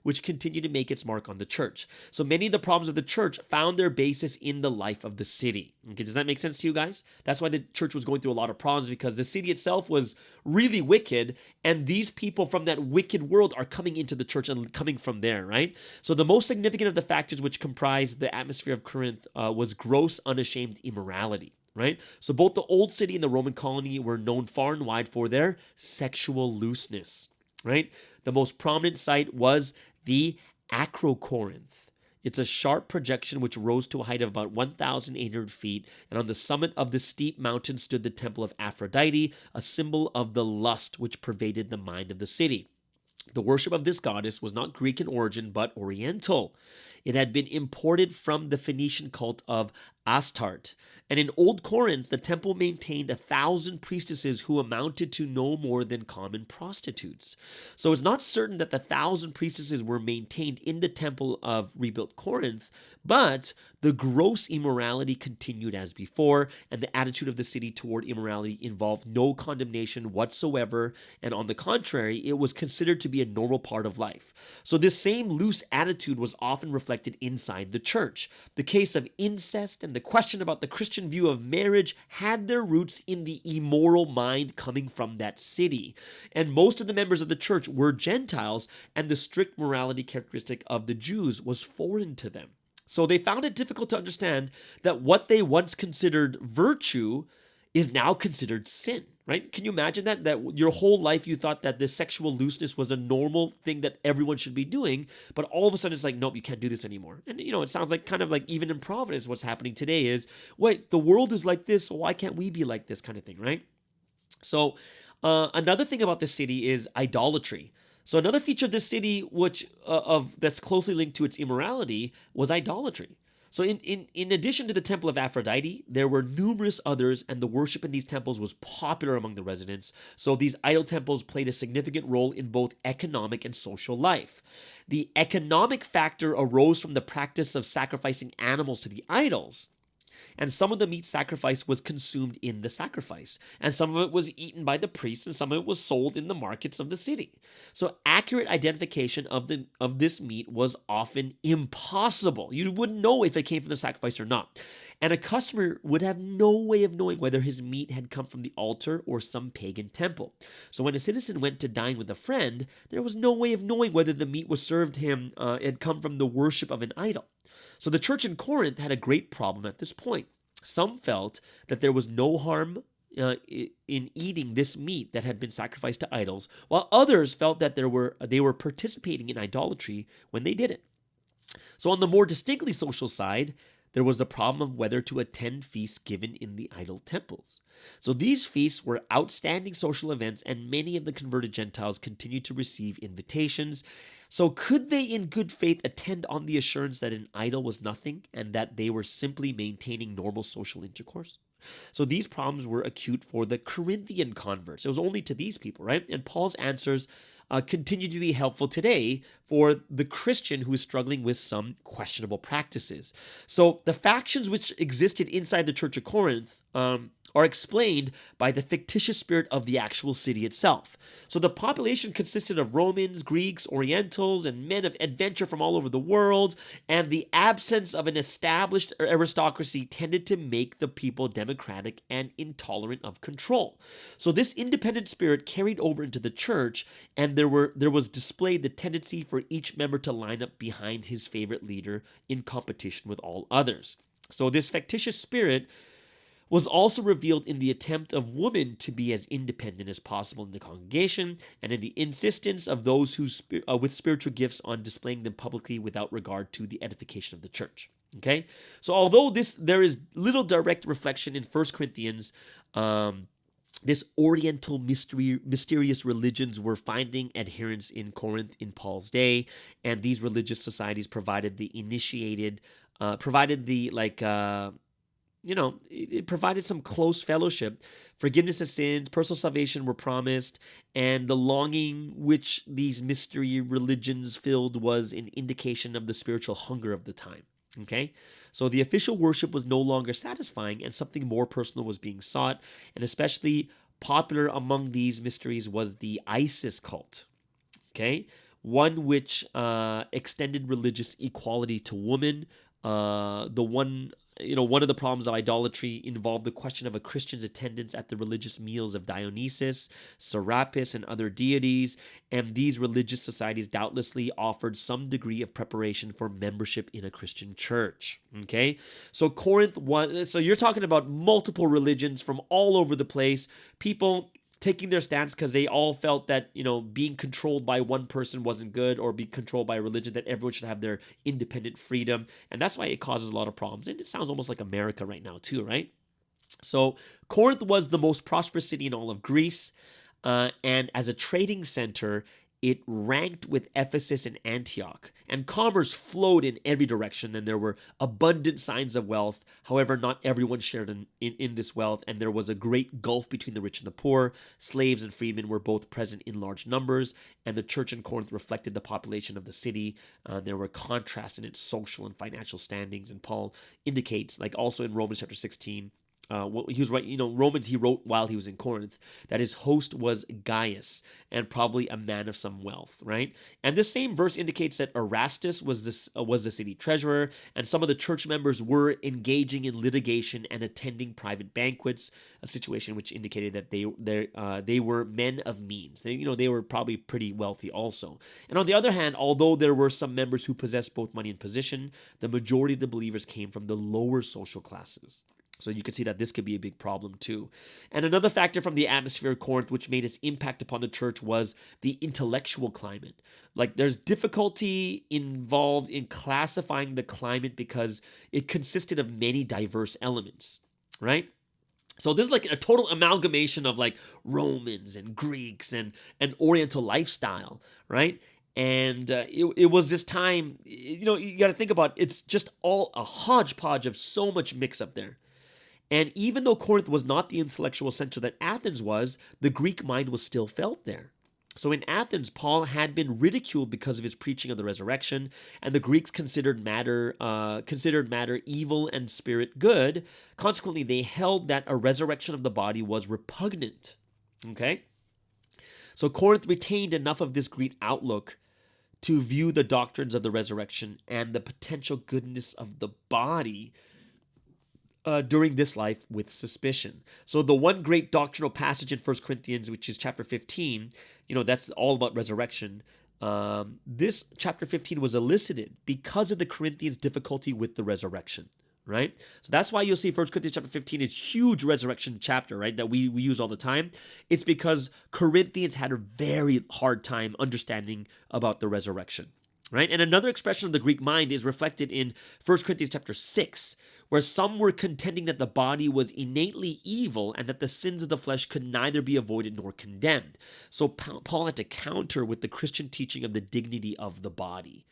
which continued to make its mark on the church. So many of the problems of the church found their basis in the life of the city. Okay, does that make sense to you guys? That's why the church was going through a lot of problems, because the city itself was really wicked, and these people from that wicked world are coming into the church and coming from there, right? So the most significant of the factors which comprised the atmosphere of Corinth was gross, unashamed immorality. Right? So both the old city and the Roman colony were known far and wide for their sexual looseness, right? The most prominent site was the Acrocorinth. It's a sharp projection which rose to a height of about 1,800 feet, and on the summit of the steep mountain stood the temple of Aphrodite, a symbol of the lust which pervaded the mind of the city. The worship of this goddess was not Greek in origin, but Oriental. It had been imported from the Phoenician cult of Astarte. And in Old Corinth, the temple maintained 1,000 priestesses who amounted to no more than common prostitutes. So it's not certain that the 1,000 priestesses were maintained in the temple of rebuilt Corinth, but the gross immorality continued as before, and the attitude of the city toward immorality involved no condemnation whatsoever, and on the contrary, it was considered to be a normal part of life. So this same loose attitude was often reflected inside the church. The case of incest and the question about the Christian view of marriage had their roots in the immoral mind coming from that city. And most of the members of the church were Gentiles, and the strict morality characteristic of the Jews was foreign to them. So they found it difficult to understand that what they once considered virtue is now considered sin, right? Can you imagine that? That your whole life you thought that this sexual looseness was a normal thing that everyone should be doing, but all of a sudden it's like, nope, you can't do this anymore. And it sounds like kind of like even in Providence, what's happening today is, wait, the world is like this, so why can't we be like this kind of thing, right? So another thing about this city is idolatry. So another feature of this city, which that's closely linked to its immorality, was idolatry. So in addition to the temple of Aphrodite, there were numerous others, and the worship in these temples was popular among the residents. So these idol temples played a significant role in both economic and social life. The economic factor arose from the practice of sacrificing animals to the idols. And some of the meat sacrificed was consumed in the sacrifice, and some of it was eaten by the priests, and some of it was sold in the markets of the city. So accurate identification of this meat was often impossible. You wouldn't know if it came from the sacrifice or not. And a customer would have no way of knowing whether his meat had come from the altar or some pagan temple. So when a citizen went to dine with a friend, there was no way of knowing whether the meat was served him had come from the worship of an idol. So the church in Corinth had a great problem at this point. Some felt that there was no harm in eating this meat that had been sacrificed to idols, while others felt that they were participating in idolatry when they did it. So on the more distinctly social side, there was the problem of whether to attend feasts given in the idol temples. So these feasts were outstanding social events, and many of the converted Gentiles continued to receive invitations. So could they in good faith attend on the assurance that an idol was nothing and that they were simply maintaining normal social intercourse? So these problems were acute for the Corinthian converts. It was only to these people, right? And Paul's answers continue to be helpful today for the Christian who is struggling with some questionable practices. So the factions which existed inside the church of Corinth are explained by the fictitious spirit of the actual city itself. So the population consisted of Romans, Greeks, Orientals, and men of adventure from all over the world, and the absence of an established aristocracy tended to make the people democratic and intolerant of control. So this independent spirit carried over into the church, and there was displayed the tendency for each member to line up behind his favorite leader in competition with all others. So this fictitious spirit was also revealed in the attempt of women to be as independent as possible in the congregation, and in the insistence of those who with spiritual gifts on displaying them publicly without regard to the edification of the church. Okay, so although there is little direct reflection in 1 Corinthians, this Oriental mysterious religions were finding adherents in Corinth in Paul's day, and these religious societies provided the initiated, it provided some close fellowship. Forgiveness of sins, personal salvation were promised, and the longing which these mystery religions filled was an indication of the spiritual hunger of the time. Okay, so the official worship was no longer satisfying, and something more personal was being sought, and especially popular among these mysteries was the Isis cult. Okay, one which extended religious equality to women. One of the problems of idolatry involved the question of a Christian's attendance at the religious meals of Dionysus, Serapis, and other deities, and these religious societies doubtlessly offered some degree of preparation for membership in a Christian church. Okay, so so you're talking about multiple religions from all over the place, people taking their stance because they all felt that, being controlled by one person wasn't good, or be controlled by a religion, that everyone should have their independent freedom. And that's why it causes a lot of problems. And it sounds almost like America right now too, right? So Corinth was the most prosperous city in all of Greece. And as a trading center, it ranked with Ephesus and Antioch, and commerce flowed in every direction, and there were abundant signs of wealth. However, not everyone shared in this wealth, and there was a great gulf between the rich and the poor. Slaves and freedmen were both present in large numbers, and the church in Corinth reflected the population of the city. There were contrasts in its social and financial standings, and Paul indicates, like also in Romans chapter 16, he was right, Romans he wrote while he was in Corinth, that his host was Gaius, and probably a man of some wealth, right? And this same verse indicates that Erastus was the city treasurer, and some of the church members were engaging in litigation and attending private banquets, a situation which indicated that they were men of means. They were probably pretty wealthy also. And on the other hand, although there were some members who possessed both money and position, the majority of the believers came from the lower social classes. So you can see that this could be a big problem too. And another factor from the atmosphere of Corinth which made its impact upon the church was the intellectual climate. Like there's difficulty involved in classifying the climate because it consisted of many diverse elements, right? So this is like a total amalgamation of like Romans and Greeks and Oriental lifestyle, right? And it was this time, you got to think about it's just all a hodgepodge of so much mix up there. And even though Corinth was not the intellectual center that Athens was, the Greek mind was still felt there. So in Athens, Paul had been ridiculed because of his preaching of the resurrection, and the Greeks considered matter evil and spirit good. Consequently, they held that a resurrection of the body was repugnant. Okay? So Corinth retained enough of this Greek outlook to view the doctrines of the resurrection and the potential goodness of the body during this life with suspicion. So the one great doctrinal passage in 1 Corinthians, which is chapter 15, that's all about resurrection. This chapter 15 was elicited because of the Corinthians' difficulty with the resurrection, right? So that's why you'll see 1 Corinthians chapter 15 is huge resurrection chapter, right? That we use all the time. It's because Corinthians had a very hard time understanding about the resurrection, right? And another expression of the Greek mind is reflected in 1 Corinthians chapter 6, where some were contending that the body was innately evil and that the sins of the flesh could neither be avoided nor condemned. So Paul had to counter with the Christian teaching of the dignity of the body,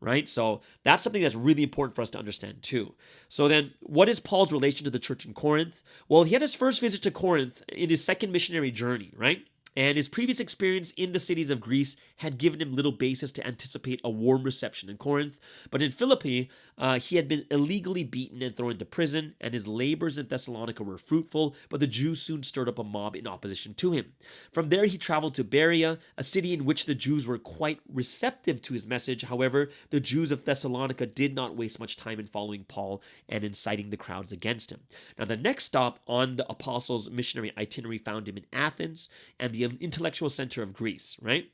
right? So that's something that's really important for us to understand too. So then, what is Paul's relation to the church in Corinth? Well, he had his first visit to Corinth in his second missionary journey, right? And his previous experience in the cities of Greece had given him little basis to anticipate a warm reception in Corinth. But in Philippi, he had been illegally beaten and thrown into prison, and his labors in Thessalonica were fruitful, but the Jews soon stirred up a mob in opposition to him. From there, he traveled to Berea, a city in which the Jews were quite receptive to his message. However, the Jews of Thessalonica did not waste much time in following Paul and inciting the crowds against him. Now, the next stop on the apostles' missionary itinerary found him in Athens, and the intellectual center of Greece, right?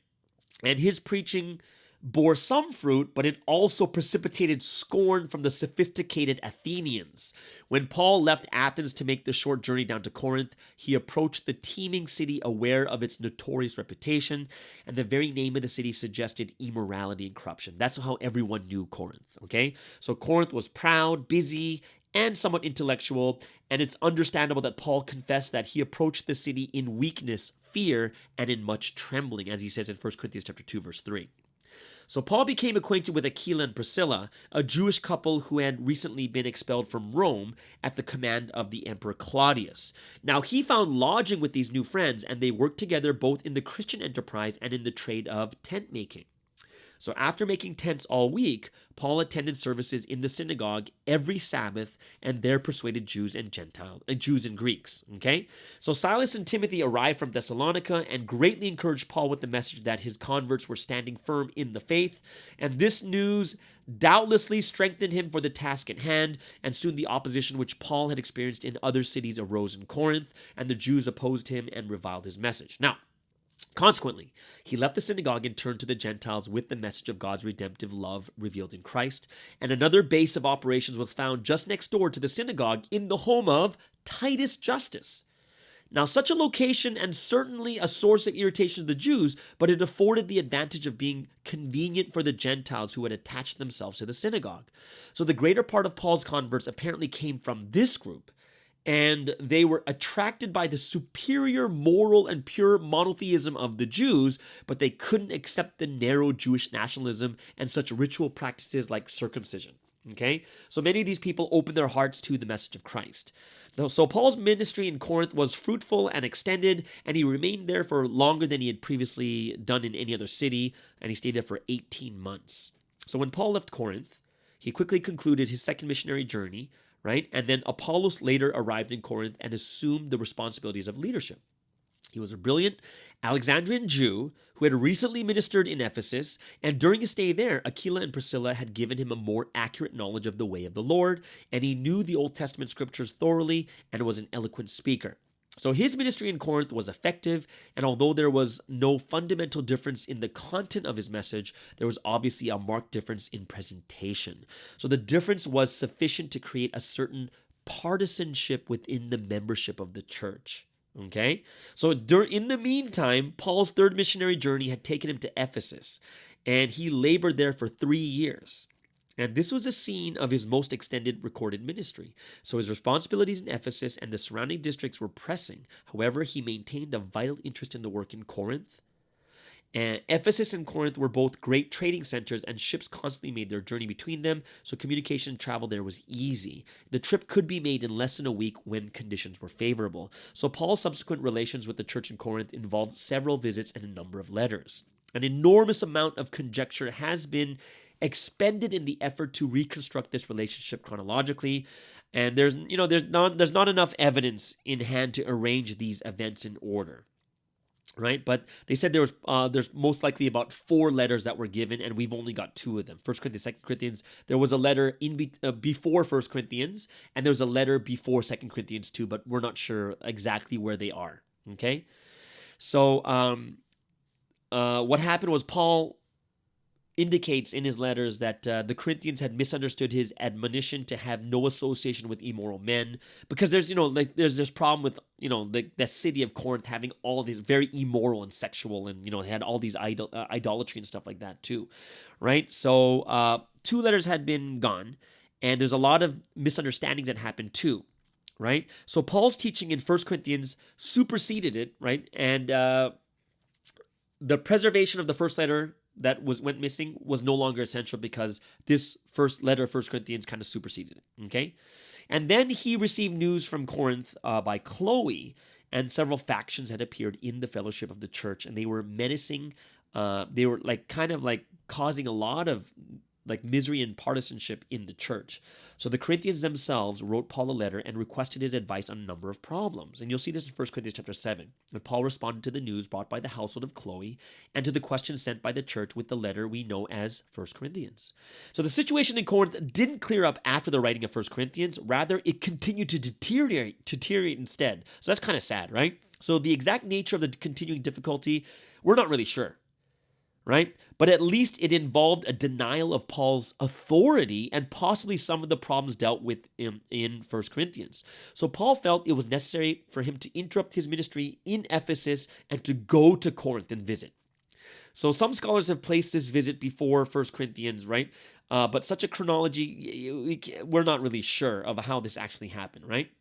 And his preaching bore some fruit, but it also precipitated scorn from the sophisticated Athenians. When Paul left Athens to make the short journey down to Corinth, he approached the teeming city aware of its notorious reputation, and the very name of the city suggested immorality and corruption. That's how everyone knew Corinth, okay? So Corinth was proud, busy, and somewhat intellectual, and it's understandable that Paul confessed that he approached the city in weakness, fear, and in much trembling, as he says in 1 Corinthians chapter 2, verse 3. So Paul became acquainted with Aquila and Priscilla, a Jewish couple who had recently been expelled from Rome at the command of the Emperor Claudius. Now he found lodging with these new friends, and they worked together both in the Christian enterprise and in the trade of tent making. So after making tents all week, Paul attended services in the synagogue every Sabbath and there persuaded Jews and Jews and Greeks. Okay? So Silas and Timothy arrived from Thessalonica and greatly encouraged Paul with the message that his converts were standing firm in the faith. And this news doubtlessly strengthened him for the task at hand, and soon the opposition which Paul had experienced in other cities arose in Corinth, and the Jews opposed him and reviled his message. Now, consequently, he left the synagogue and turned to the Gentiles with the message of God's redemptive love revealed in Christ. And another base of operations was found just next door to the synagogue in the home of Titus Justus. Now, such a location and certainly a source of irritation to the Jews, but it afforded the advantage of being convenient for the Gentiles who had attached themselves to the synagogue. So the greater part of Paul's converts apparently came from this group. and they were attracted by the superior moral and pure monotheism of the Jews, but they couldn't accept the narrow Jewish nationalism and such ritual practices like circumcision. Okay, so many of these people opened their hearts to the message of Christ. So Paul's ministry in Corinth was fruitful and extended, and he remained there for longer than he had previously done in any other city, and he stayed there for 18 months. So when Paul left Corinth, he quickly concluded his second missionary journey, right? And then Apollos later arrived in Corinth and assumed the responsibilities of leadership. He was a brilliant Alexandrian Jew who had recently ministered in Ephesus, and during his stay there, Aquila and Priscilla had given him a more accurate knowledge of the way of the Lord, and he knew the Old Testament scriptures thoroughly and was an eloquent speaker. So his ministry in Corinth was effective, and although there was no fundamental difference in the content of his message, there was obviously a marked difference in presentation. So the difference was sufficient to create a certain partisanship within the membership of the church. Okay, so in the meantime, Paul's third missionary journey had taken him to Ephesus, and he labored there for 3 years. And this was a scene of his most extended recorded ministry. So his responsibilities in Ephesus and the surrounding districts were pressing. However, he maintained a vital interest in the work in Corinth. And Ephesus and Corinth were both great trading centers, and ships constantly made their journey between them, so communication and travel there was easy. The trip could be made in less than a week when conditions were favorable. So Paul's subsequent relations with the church in Corinth involved several visits and a number of letters. An enormous amount of conjecture has been expended in the effort to reconstruct this relationship chronologically, and there's not enough evidence in hand to arrange these events in order. Right, but they said there's most likely about 4 letters that were given, and we've only got 2 of them. 1 Corinthians, 2 Corinthians. There was a letter before 1 Corinthians, and there's a letter before 2 Corinthians too, but we're not sure exactly where they are. Okay, so what happened was Paul indicates in his letters that the Corinthians had misunderstood his admonition to have no association with immoral men, because there's this problem with the city of Corinth having all of these very immoral and sexual, and they had all these idolatry and stuff like that too, right? So 2 letters had been gone, and there's a lot of misunderstandings that happened too, right? So Paul's teaching in 1 Corinthians superseded it, right? And the preservation of the first letter that went missing was no longer essential because this first letter of 1 Corinthians kind of superseded it, okay? And then he received news from Corinth by Chloe, and several factions had appeared in the fellowship of the church, and they were menacing. They were kind of causing a lot of misery and partisanship in the church. So the Corinthians themselves wrote Paul a letter and requested his advice on a number of problems. And you'll see this in 1 Corinthians chapter 7. And Paul responded to the news brought by the household of Chloe and to the questions sent by the church with the letter we know as 1 Corinthians. So the situation in Corinth didn't clear up after the writing of 1 Corinthians. Rather, it continued to deteriorate instead. So that's kind of sad, right? So the exact nature of the continuing difficulty, we're not really sure. Right? But at least it involved a denial of Paul's authority and possibly some of the problems dealt with in 1 Corinthians. So Paul felt it was necessary for him to interrupt his ministry in Ephesus and to go to Corinth and visit. So some scholars have placed this visit before 1 Corinthians, right? But such a chronology, we're not really sure of how this actually happened, right?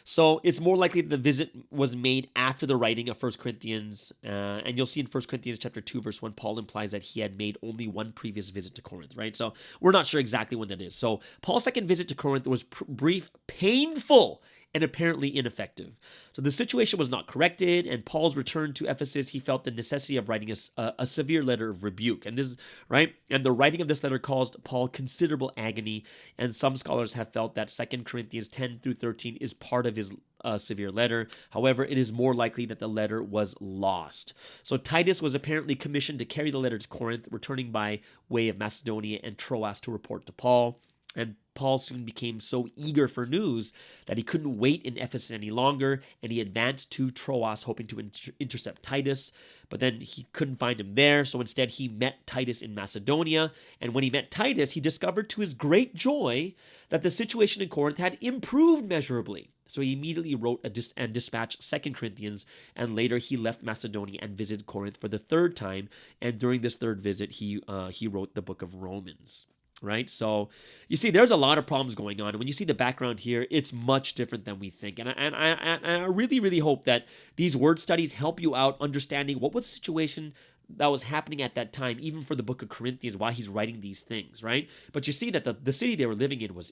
So it's more likely the visit was made after the writing of 1 Corinthians, and you'll see in 1 Corinthians chapter 2, verse 1, Paul implies that he had made only one previous visit to Corinth, right? So we're not sure exactly when that is. So Paul's second visit to Corinth was brief, painful, and apparently ineffective. So the situation was not corrected, and Paul's return to Ephesus, he felt the necessity of writing a severe letter of rebuke. And this, right? And the writing of this letter caused Paul considerable agony, and some scholars have felt that 2 Corinthians 10 through 13 is part of his severe letter. However, it is more likely that the letter was lost. So Titus was apparently commissioned to carry the letter to Corinth, returning by way of Macedonia and Troas to report to Paul. And Paul soon became so eager for news that he couldn't wait in Ephesus any longer, and he advanced to Troas hoping to intercept Titus, but then he couldn't find him there, so instead he met Titus in Macedonia, and when he met Titus, he discovered to his great joy that the situation in Corinth had improved measurably. So he immediately wrote and dispatched 2 Corinthians, and later he left Macedonia and visited Corinth for the third time, and during this third visit, he wrote the book of Romans. right? So you see, there's a lot of problems going on. And when you see the background here, it's much different than we think. And I really, really hope that these word studies help you out understanding what was the situation that was happening at that time, even for the book of Corinthians, why he's writing these things, right? But you see that the city they were living in was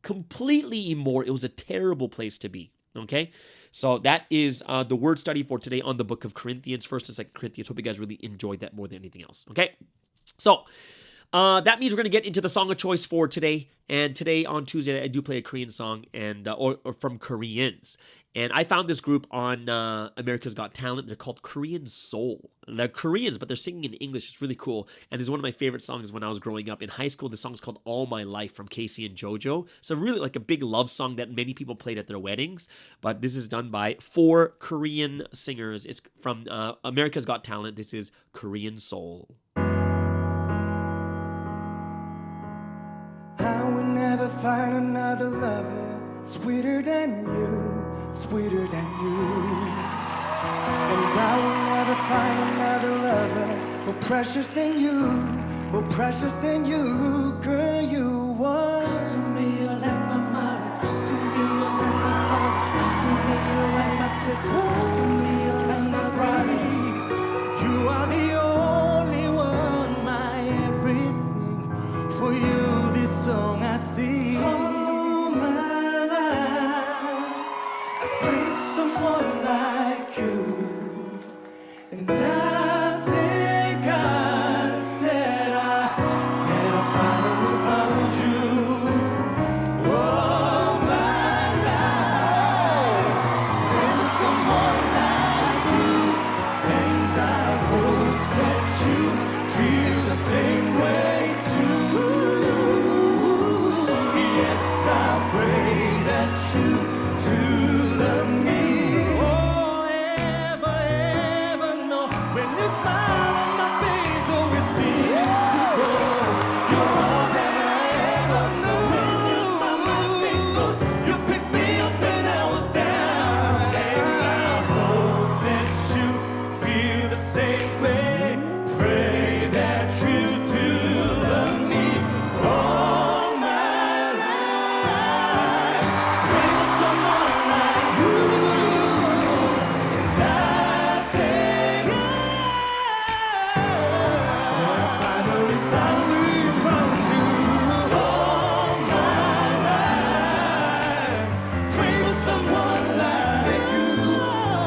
completely immoral. It was a terrible place to be. Okay, so that is the word study for today on the book of Corinthians, 1st and 2nd Corinthians. Hope you guys really enjoyed that more than anything else. Okay, so that means we're going to get into the song of choice for today. And today on Tuesday, I do play a Korean song and or from Koreans. And I found this group on America's Got Talent. They're called Korean Soul. They're Koreans, but they're singing in English. It's really cool. And this is one of my favorite songs when I was growing up. In high school, the song is called All My Life from Casey and JoJo. So really like a big love song that many people played at their weddings. But this is done by 4 Korean singers. It's from America's Got Talent. This is Korean Soul. I will never find another lover sweeter than you, sweeter than you. And I will never find another lover more precious than you, more precious than you. Girl, you are. 'Cause to me you're like my mother, 'cause to me you're like my father, 'cause to me you're like my sister, 'cause to me you're like my brother. You are the only one, my everything. For you this song I sing. All my life I pray for someone like you. And I thank God that I finally found you. All my life pray for someone like you. And I hope that you feel the same way too. Yes, I pray that you do love me. Oh, ever know when you smile on my face, oh, it seems to go. You're all that I ever know. When you smile, my face goes. You picked me up when I was down. And I hope that you feel the same way. Pray that you do love me. All my life, pray for someone like you. And I thank God that I finally found you. All my life, pray for someone like you.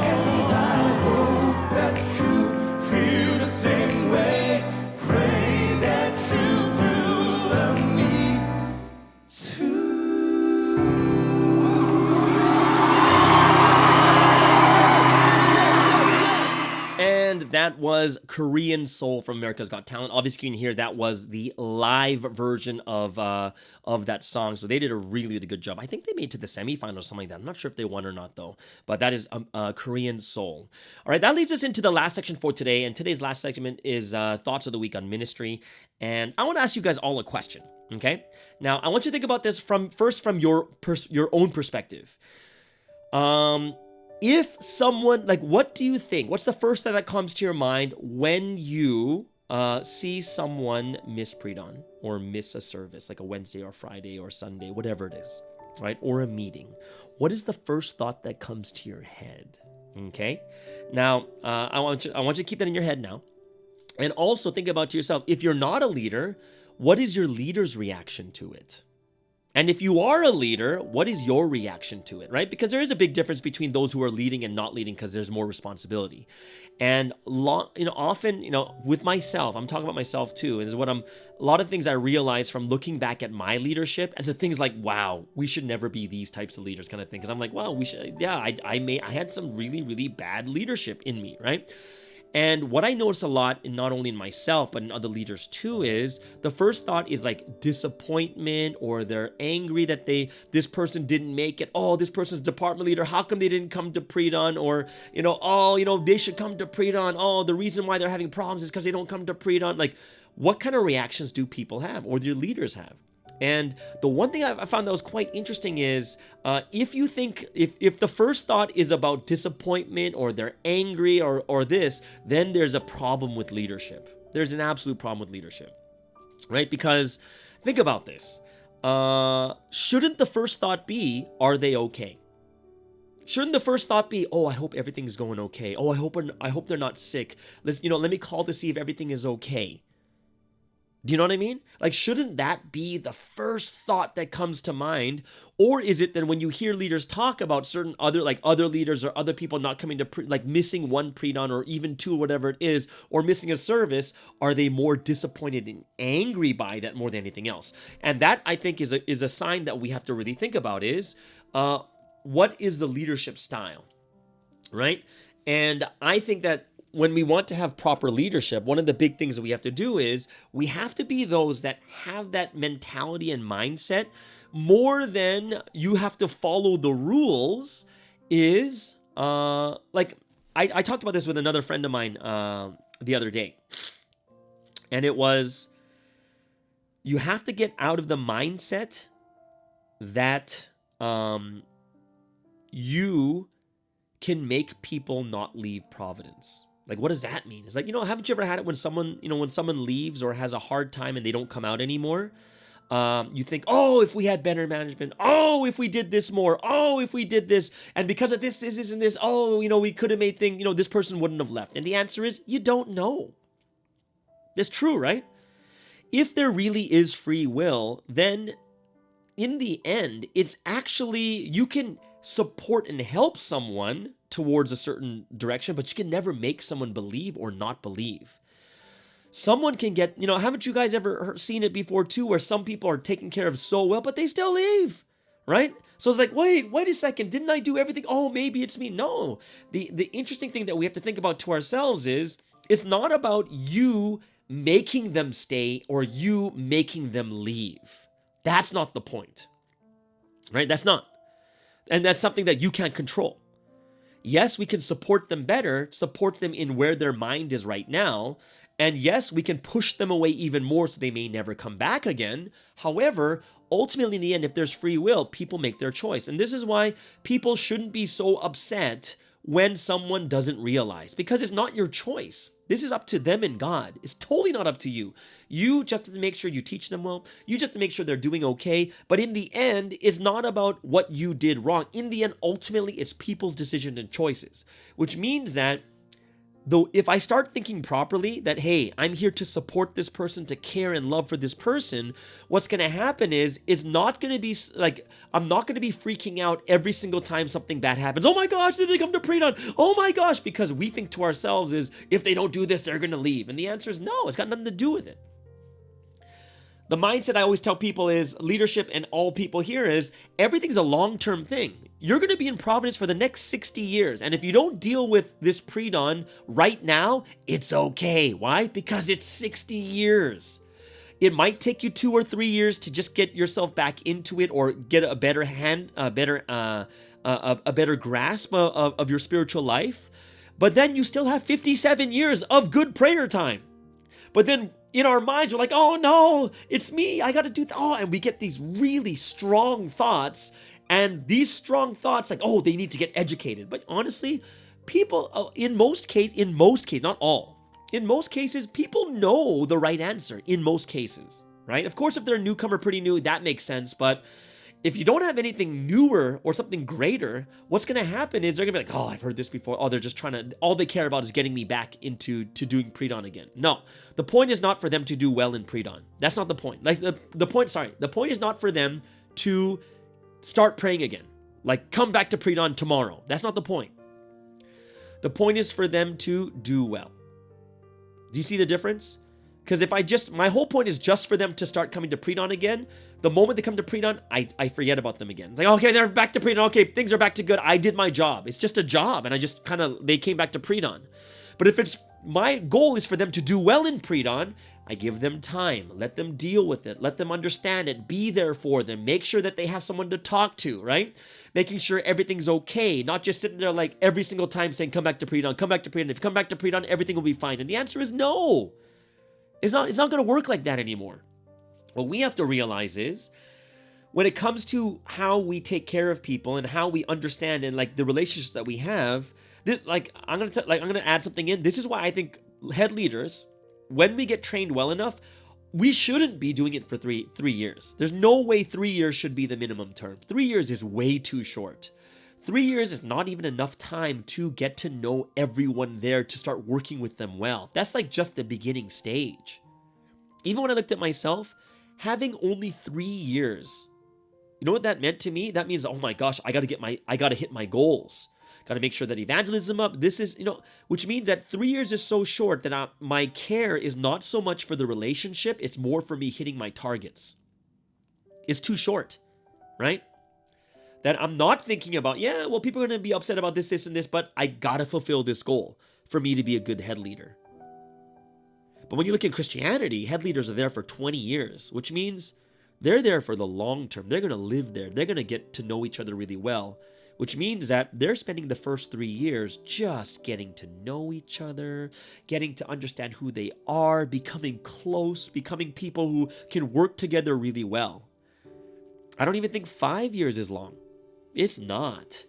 And I hope that you feel the same way. Pray that you do love me too. And that was Korean Soul from America's Got Talent. Obviously, you can hear that was the live version of that song. So they did a really, really good job. I think they made it to the semifinals or something like that. I'm not sure if they won or not, though. But that is Korean Soul. All right, that leads us into the last section for today. And today's last segment is Thoughts of the Week on Ministry. And I want to ask you guys all a question, okay? Now, I want you to think about this from your own perspective. If someone, like, what do you think? What's the first thing that comes to your mind when you see someone miss pre-dawn or miss a service, like a Wednesday or Friday or Sunday, whatever it is, right? Or a meeting. What is the first thought that comes to your head? Okay. Now, I want you to keep that in your head now. And also think about to yourself, if you're not a leader, what is your leader's reaction to it? And if you are a leader, what is your reaction to it, right? Because there is a big difference between those who are leading and not leading because there's more responsibility. And often, with myself, I'm talking about myself too. And this is a lot of things I realized from looking back at my leadership and the things like, wow, we should never be these types of leaders kind of thing. Because I'm like, wow, we should, yeah, I had some really, really bad leadership in me, right? And what I notice a lot, not only in myself, but in other leaders too, is the first thought is like disappointment, or they're angry that this person didn't make it. Oh, this person's department leader, how come they didn't come to pre-dawn? Or, they should come to pre-dawn. Oh, the reason why they're having problems is because they don't come to pre-dawn. Like, what kind of reactions do people have, or their leaders have? And the one thing I found that was quite interesting is if you think, if the first thought is about disappointment or they're angry or this, then there's a problem with leadership. There's an absolute problem with leadership, right? Because think about this. Shouldn't the first thought be, are they okay? Shouldn't the first thought be, oh, I hope everything's going okay. Oh, I hope they're not sick. Let me call to see if everything is okay. Do you know what I mean? Like, shouldn't that be the first thought that comes to mind? Or is it that when you hear leaders talk about certain other leaders or other people not coming to missing one pre-dawn or even two, whatever it is, or missing a service, are they more disappointed and angry by that more than anything else? And that, I think, is a sign that we have to really think about is, what is the leadership style, right? And I think that when we want to have proper leadership, one of the big things that we have to do is we have to be those that have that mentality and mindset more than you have to follow the rules is I talked about this with another friend of mine the other day. And it was, you have to get out of the mindset that you can make people not leave Providence. Like, what does that mean? It's like, haven't you ever had it when someone leaves or has a hard time and they don't come out anymore? You think, oh, if we had better management, oh, if we did this more, oh, if we did this, and because of this, and this, oh, we could have made things, this person wouldn't have left. And the answer is, you don't know. That's true, right? If there really is free will, then in the end, it's actually, you can support and help someone towards a certain direction, but you can never make someone believe or not believe. Someone can get, haven't you guys ever seen it before too, where some people are taken care of so well, but they still leave, right? So it's like, wait a second, didn't I do everything? Oh, maybe it's me. No, the interesting thing that we have to think about to ourselves is, it's not about you making them stay or you making them leave. That's not the point, right? That's not. And that's something that you can't control. Yes, we can support them better, support them in where their mind is right now. And yes, we can push them away even more so they may never come back again. However, ultimately in the end, if there's free will, people make their choice. And this is why people shouldn't be so upset when someone doesn't realize, because it's not your choice. This is up to them and God. It's totally not up to you. You just have to make sure you teach them well. You just have to make sure they're doing okay. But in the end, it's not about what you did wrong. In the end, ultimately, it's people's decisions and choices, which means that though, if I start thinking properly that, hey, I'm here to support this person, to care and love for this person, what's going to happen is, it's not going to be like, I'm not going to be freaking out every single time something bad happens. Oh my gosh, did they come to pre-dawn? Oh my gosh, because we think to ourselves is, if they don't do this, they're going to leave. And the answer is no, it's got nothing to do with it. The mindset I always tell people is, leadership and all people here is, everything's a long-term thing. You're going to be in Providence for the next 60 years. And if you don't deal with this pre-dawn right now, it's okay. Why? Because it's 60 years. It might take you 2 or 3 years to just get yourself back into it or get a better grasp of your spiritual life. But then you still have 57 years of good prayer time. But then in our minds, we're like, oh no, it's me. I got to do and we get these really strong thoughts. And these strong thoughts, like, oh, they need to get educated. But honestly, people, in most cases, not all, in most cases, people know the right answer in most cases, right? Of course, if they're a newcomer, pretty new, that makes sense. But if you don't have anything newer or something greater, what's going to happen is they're going to be like, oh, I've heard this before. Oh, they're just all they care about is getting me back into doing pre-dawn again. No, the point is not for them to do well in pre-dawn. That's not the point. Like the point is not for them to start praying again. Like, come back to pre-dawn tomorrow. That's not the point. The point is for them to do well. Do you see the difference? Because if my whole point is just for them to start coming to pre-dawn again, the moment they come to pre-dawn, I forget about them again. It's like, okay, they're back to pre-dawn. Okay, things are back to good. I did my job. It's just a job. And they came back to pre-dawn. But if my goal is for them to do well in pre-dawn, I give them time, let them deal with it, let them understand it, be there for them, make sure that they have someone to talk to, right? Making sure everything's okay, not just sitting there like every single time saying, come back to pre-dawn, come back to pre-dawn. If you come back to pre-dawn, everything will be fine. And the answer is no. It's not going to work like that anymore. What we have to realize is, when it comes to how we take care of people and how we understand and like the relationships that we have, I'm gonna add something in. This is why I think head leaders, when we get trained well enough, we shouldn't be doing it for three years. There's no way 3 years should be the minimum term. 3 years is way too short. 3 years is not even enough time to get to know everyone there, to start working with them well. That's like just the beginning stage. Even when I looked at myself, having only 3 years, you know what that meant to me? That means, oh my gosh, I gotta hit my goals. Gotta make sure that evangelism up. This is, which means that 3 years is so short that my care is not so much for the relationship, it's more for me hitting my targets. It's too short, right? That I'm not thinking about, people are gonna be upset about this, and this, but I gotta fulfill this goal for me to be a good head leader. But when you look at Christianity, head leaders are there for 20 years, which means they're there for the long term. They're going to live there. They're going to get to know each other really well, which means that they're spending the first 3 years just getting to know each other, getting to understand who they are, becoming close, becoming people who can work together really well. I don't even think 5 years is long. It's not.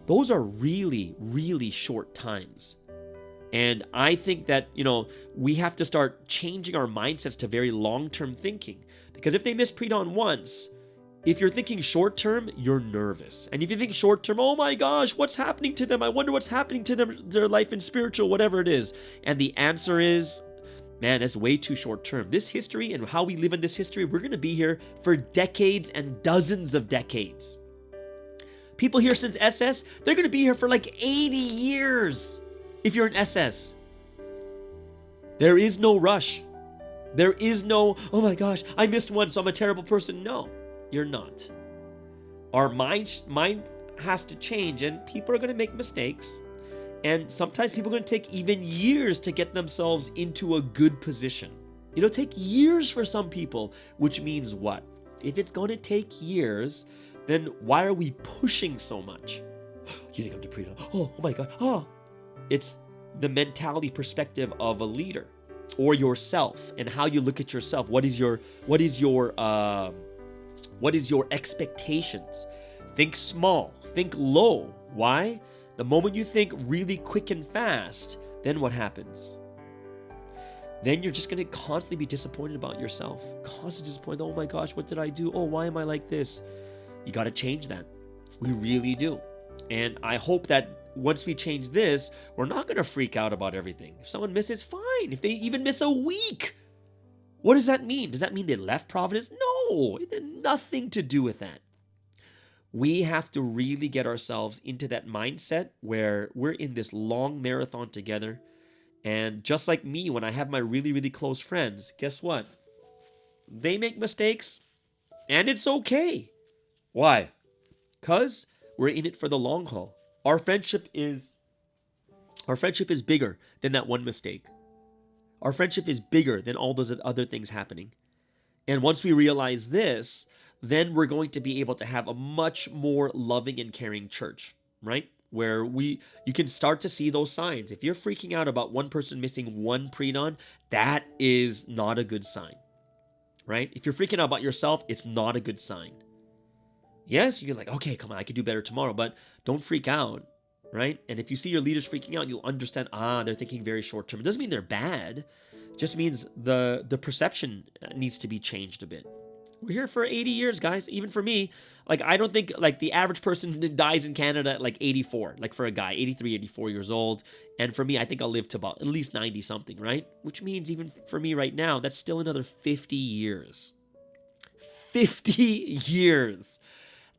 Those are really, really short times. And I think that, we have to start changing our mindsets to very long-term thinking. Because if they miss pre-dawn once, if you're thinking short-term, you're nervous. And if you think short-term, oh my gosh, what's happening to them? I wonder what's happening to them, their life in spiritual, whatever it is. And the answer is, man, that's way too short-term. This history and how we live in this history, we're going to be here for decades and dozens of decades. People here since SS, they're going to be here for like 80 years. If you're an SS, there is no rush. There is no, oh my gosh, I missed one, so I'm a terrible person. No, you're not. Our mind has to change, and people are going to make mistakes. And sometimes people are going to take even years to get themselves into a good position. It'll take years for some people, which means what? If it's going to take years, then why are we pushing so much? You think I'm depressed? Oh my God. Oh. It's the mentality perspective of a leader or yourself and how you look at yourself. What is your expectations? Think small, think low. Why? The moment you think really quick and fast, then what happens? Then you're just going to constantly be disappointed about yourself. Constantly disappointed. Oh my gosh, what did I do? Oh, why am I like this? You got to change that. We really do. And I hope that once we change this, we're not going to freak out about everything. If someone misses, fine. If they even miss a week, what does that mean? Does that mean they left Providence? No, it had nothing to do with that. We have to really get ourselves into that mindset where we're in this long marathon together. And just like me, when I have my really, really close friends, guess what? They make mistakes, and it's okay. Why? Because we're in it for the long haul. Our friendship is bigger than that one mistake. Our friendship is bigger than all those other things happening. And once we realize this, then we're going to be able to have a much more loving and caring church, right? Where you can start to see those signs. If you're freaking out about one person missing one pre-dawn, that is not a good sign, right? If you're freaking out about yourself, it's not a good sign. Yes, you're like, okay, come on, I could do better tomorrow, but don't freak out, right? And if you see your leaders freaking out, you'll understand, they're thinking very short term. It doesn't mean they're bad. It just means the perception needs to be changed a bit. We're here for 80 years, guys. Even for me, like, I don't think, like, the average person dies in Canada at, like, 84. Like, for a guy, 83, 84 years old. And for me, I think I'll live to about at least 90-something, right? Which means even for me right now, that's still another 50 years. 50 years.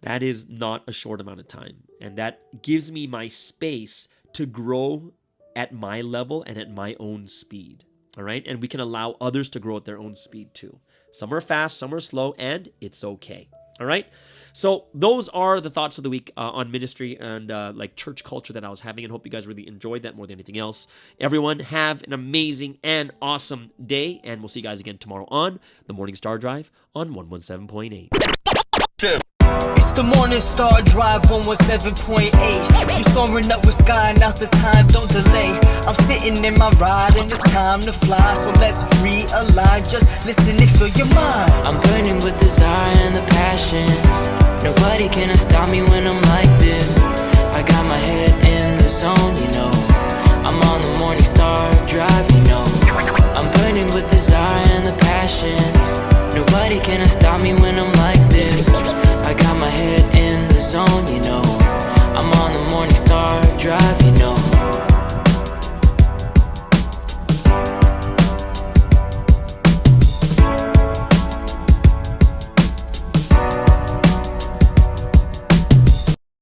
That is not a short amount of time. And that gives me my space to grow at my level and at my own speed. All right? And we can allow others to grow at their own speed too. Some are fast, some are slow, and it's okay. All right? So those are the thoughts of the week on ministry and like church culture that I was having, and hope you guys really enjoyed that more than anything else. Everyone, have an amazing and awesome day, and we'll see you guys again tomorrow on the Morning Star Drive on 117.8. It's the Morning Star Drive 117.8. You soaring up with sky, now's the time, don't delay. I'm sitting in my ride and it's time to fly. So let's realign, just listen and feel your mind. I'm burning with desire and the passion. Nobody can stop me when I'm like this. I got my head in the zone.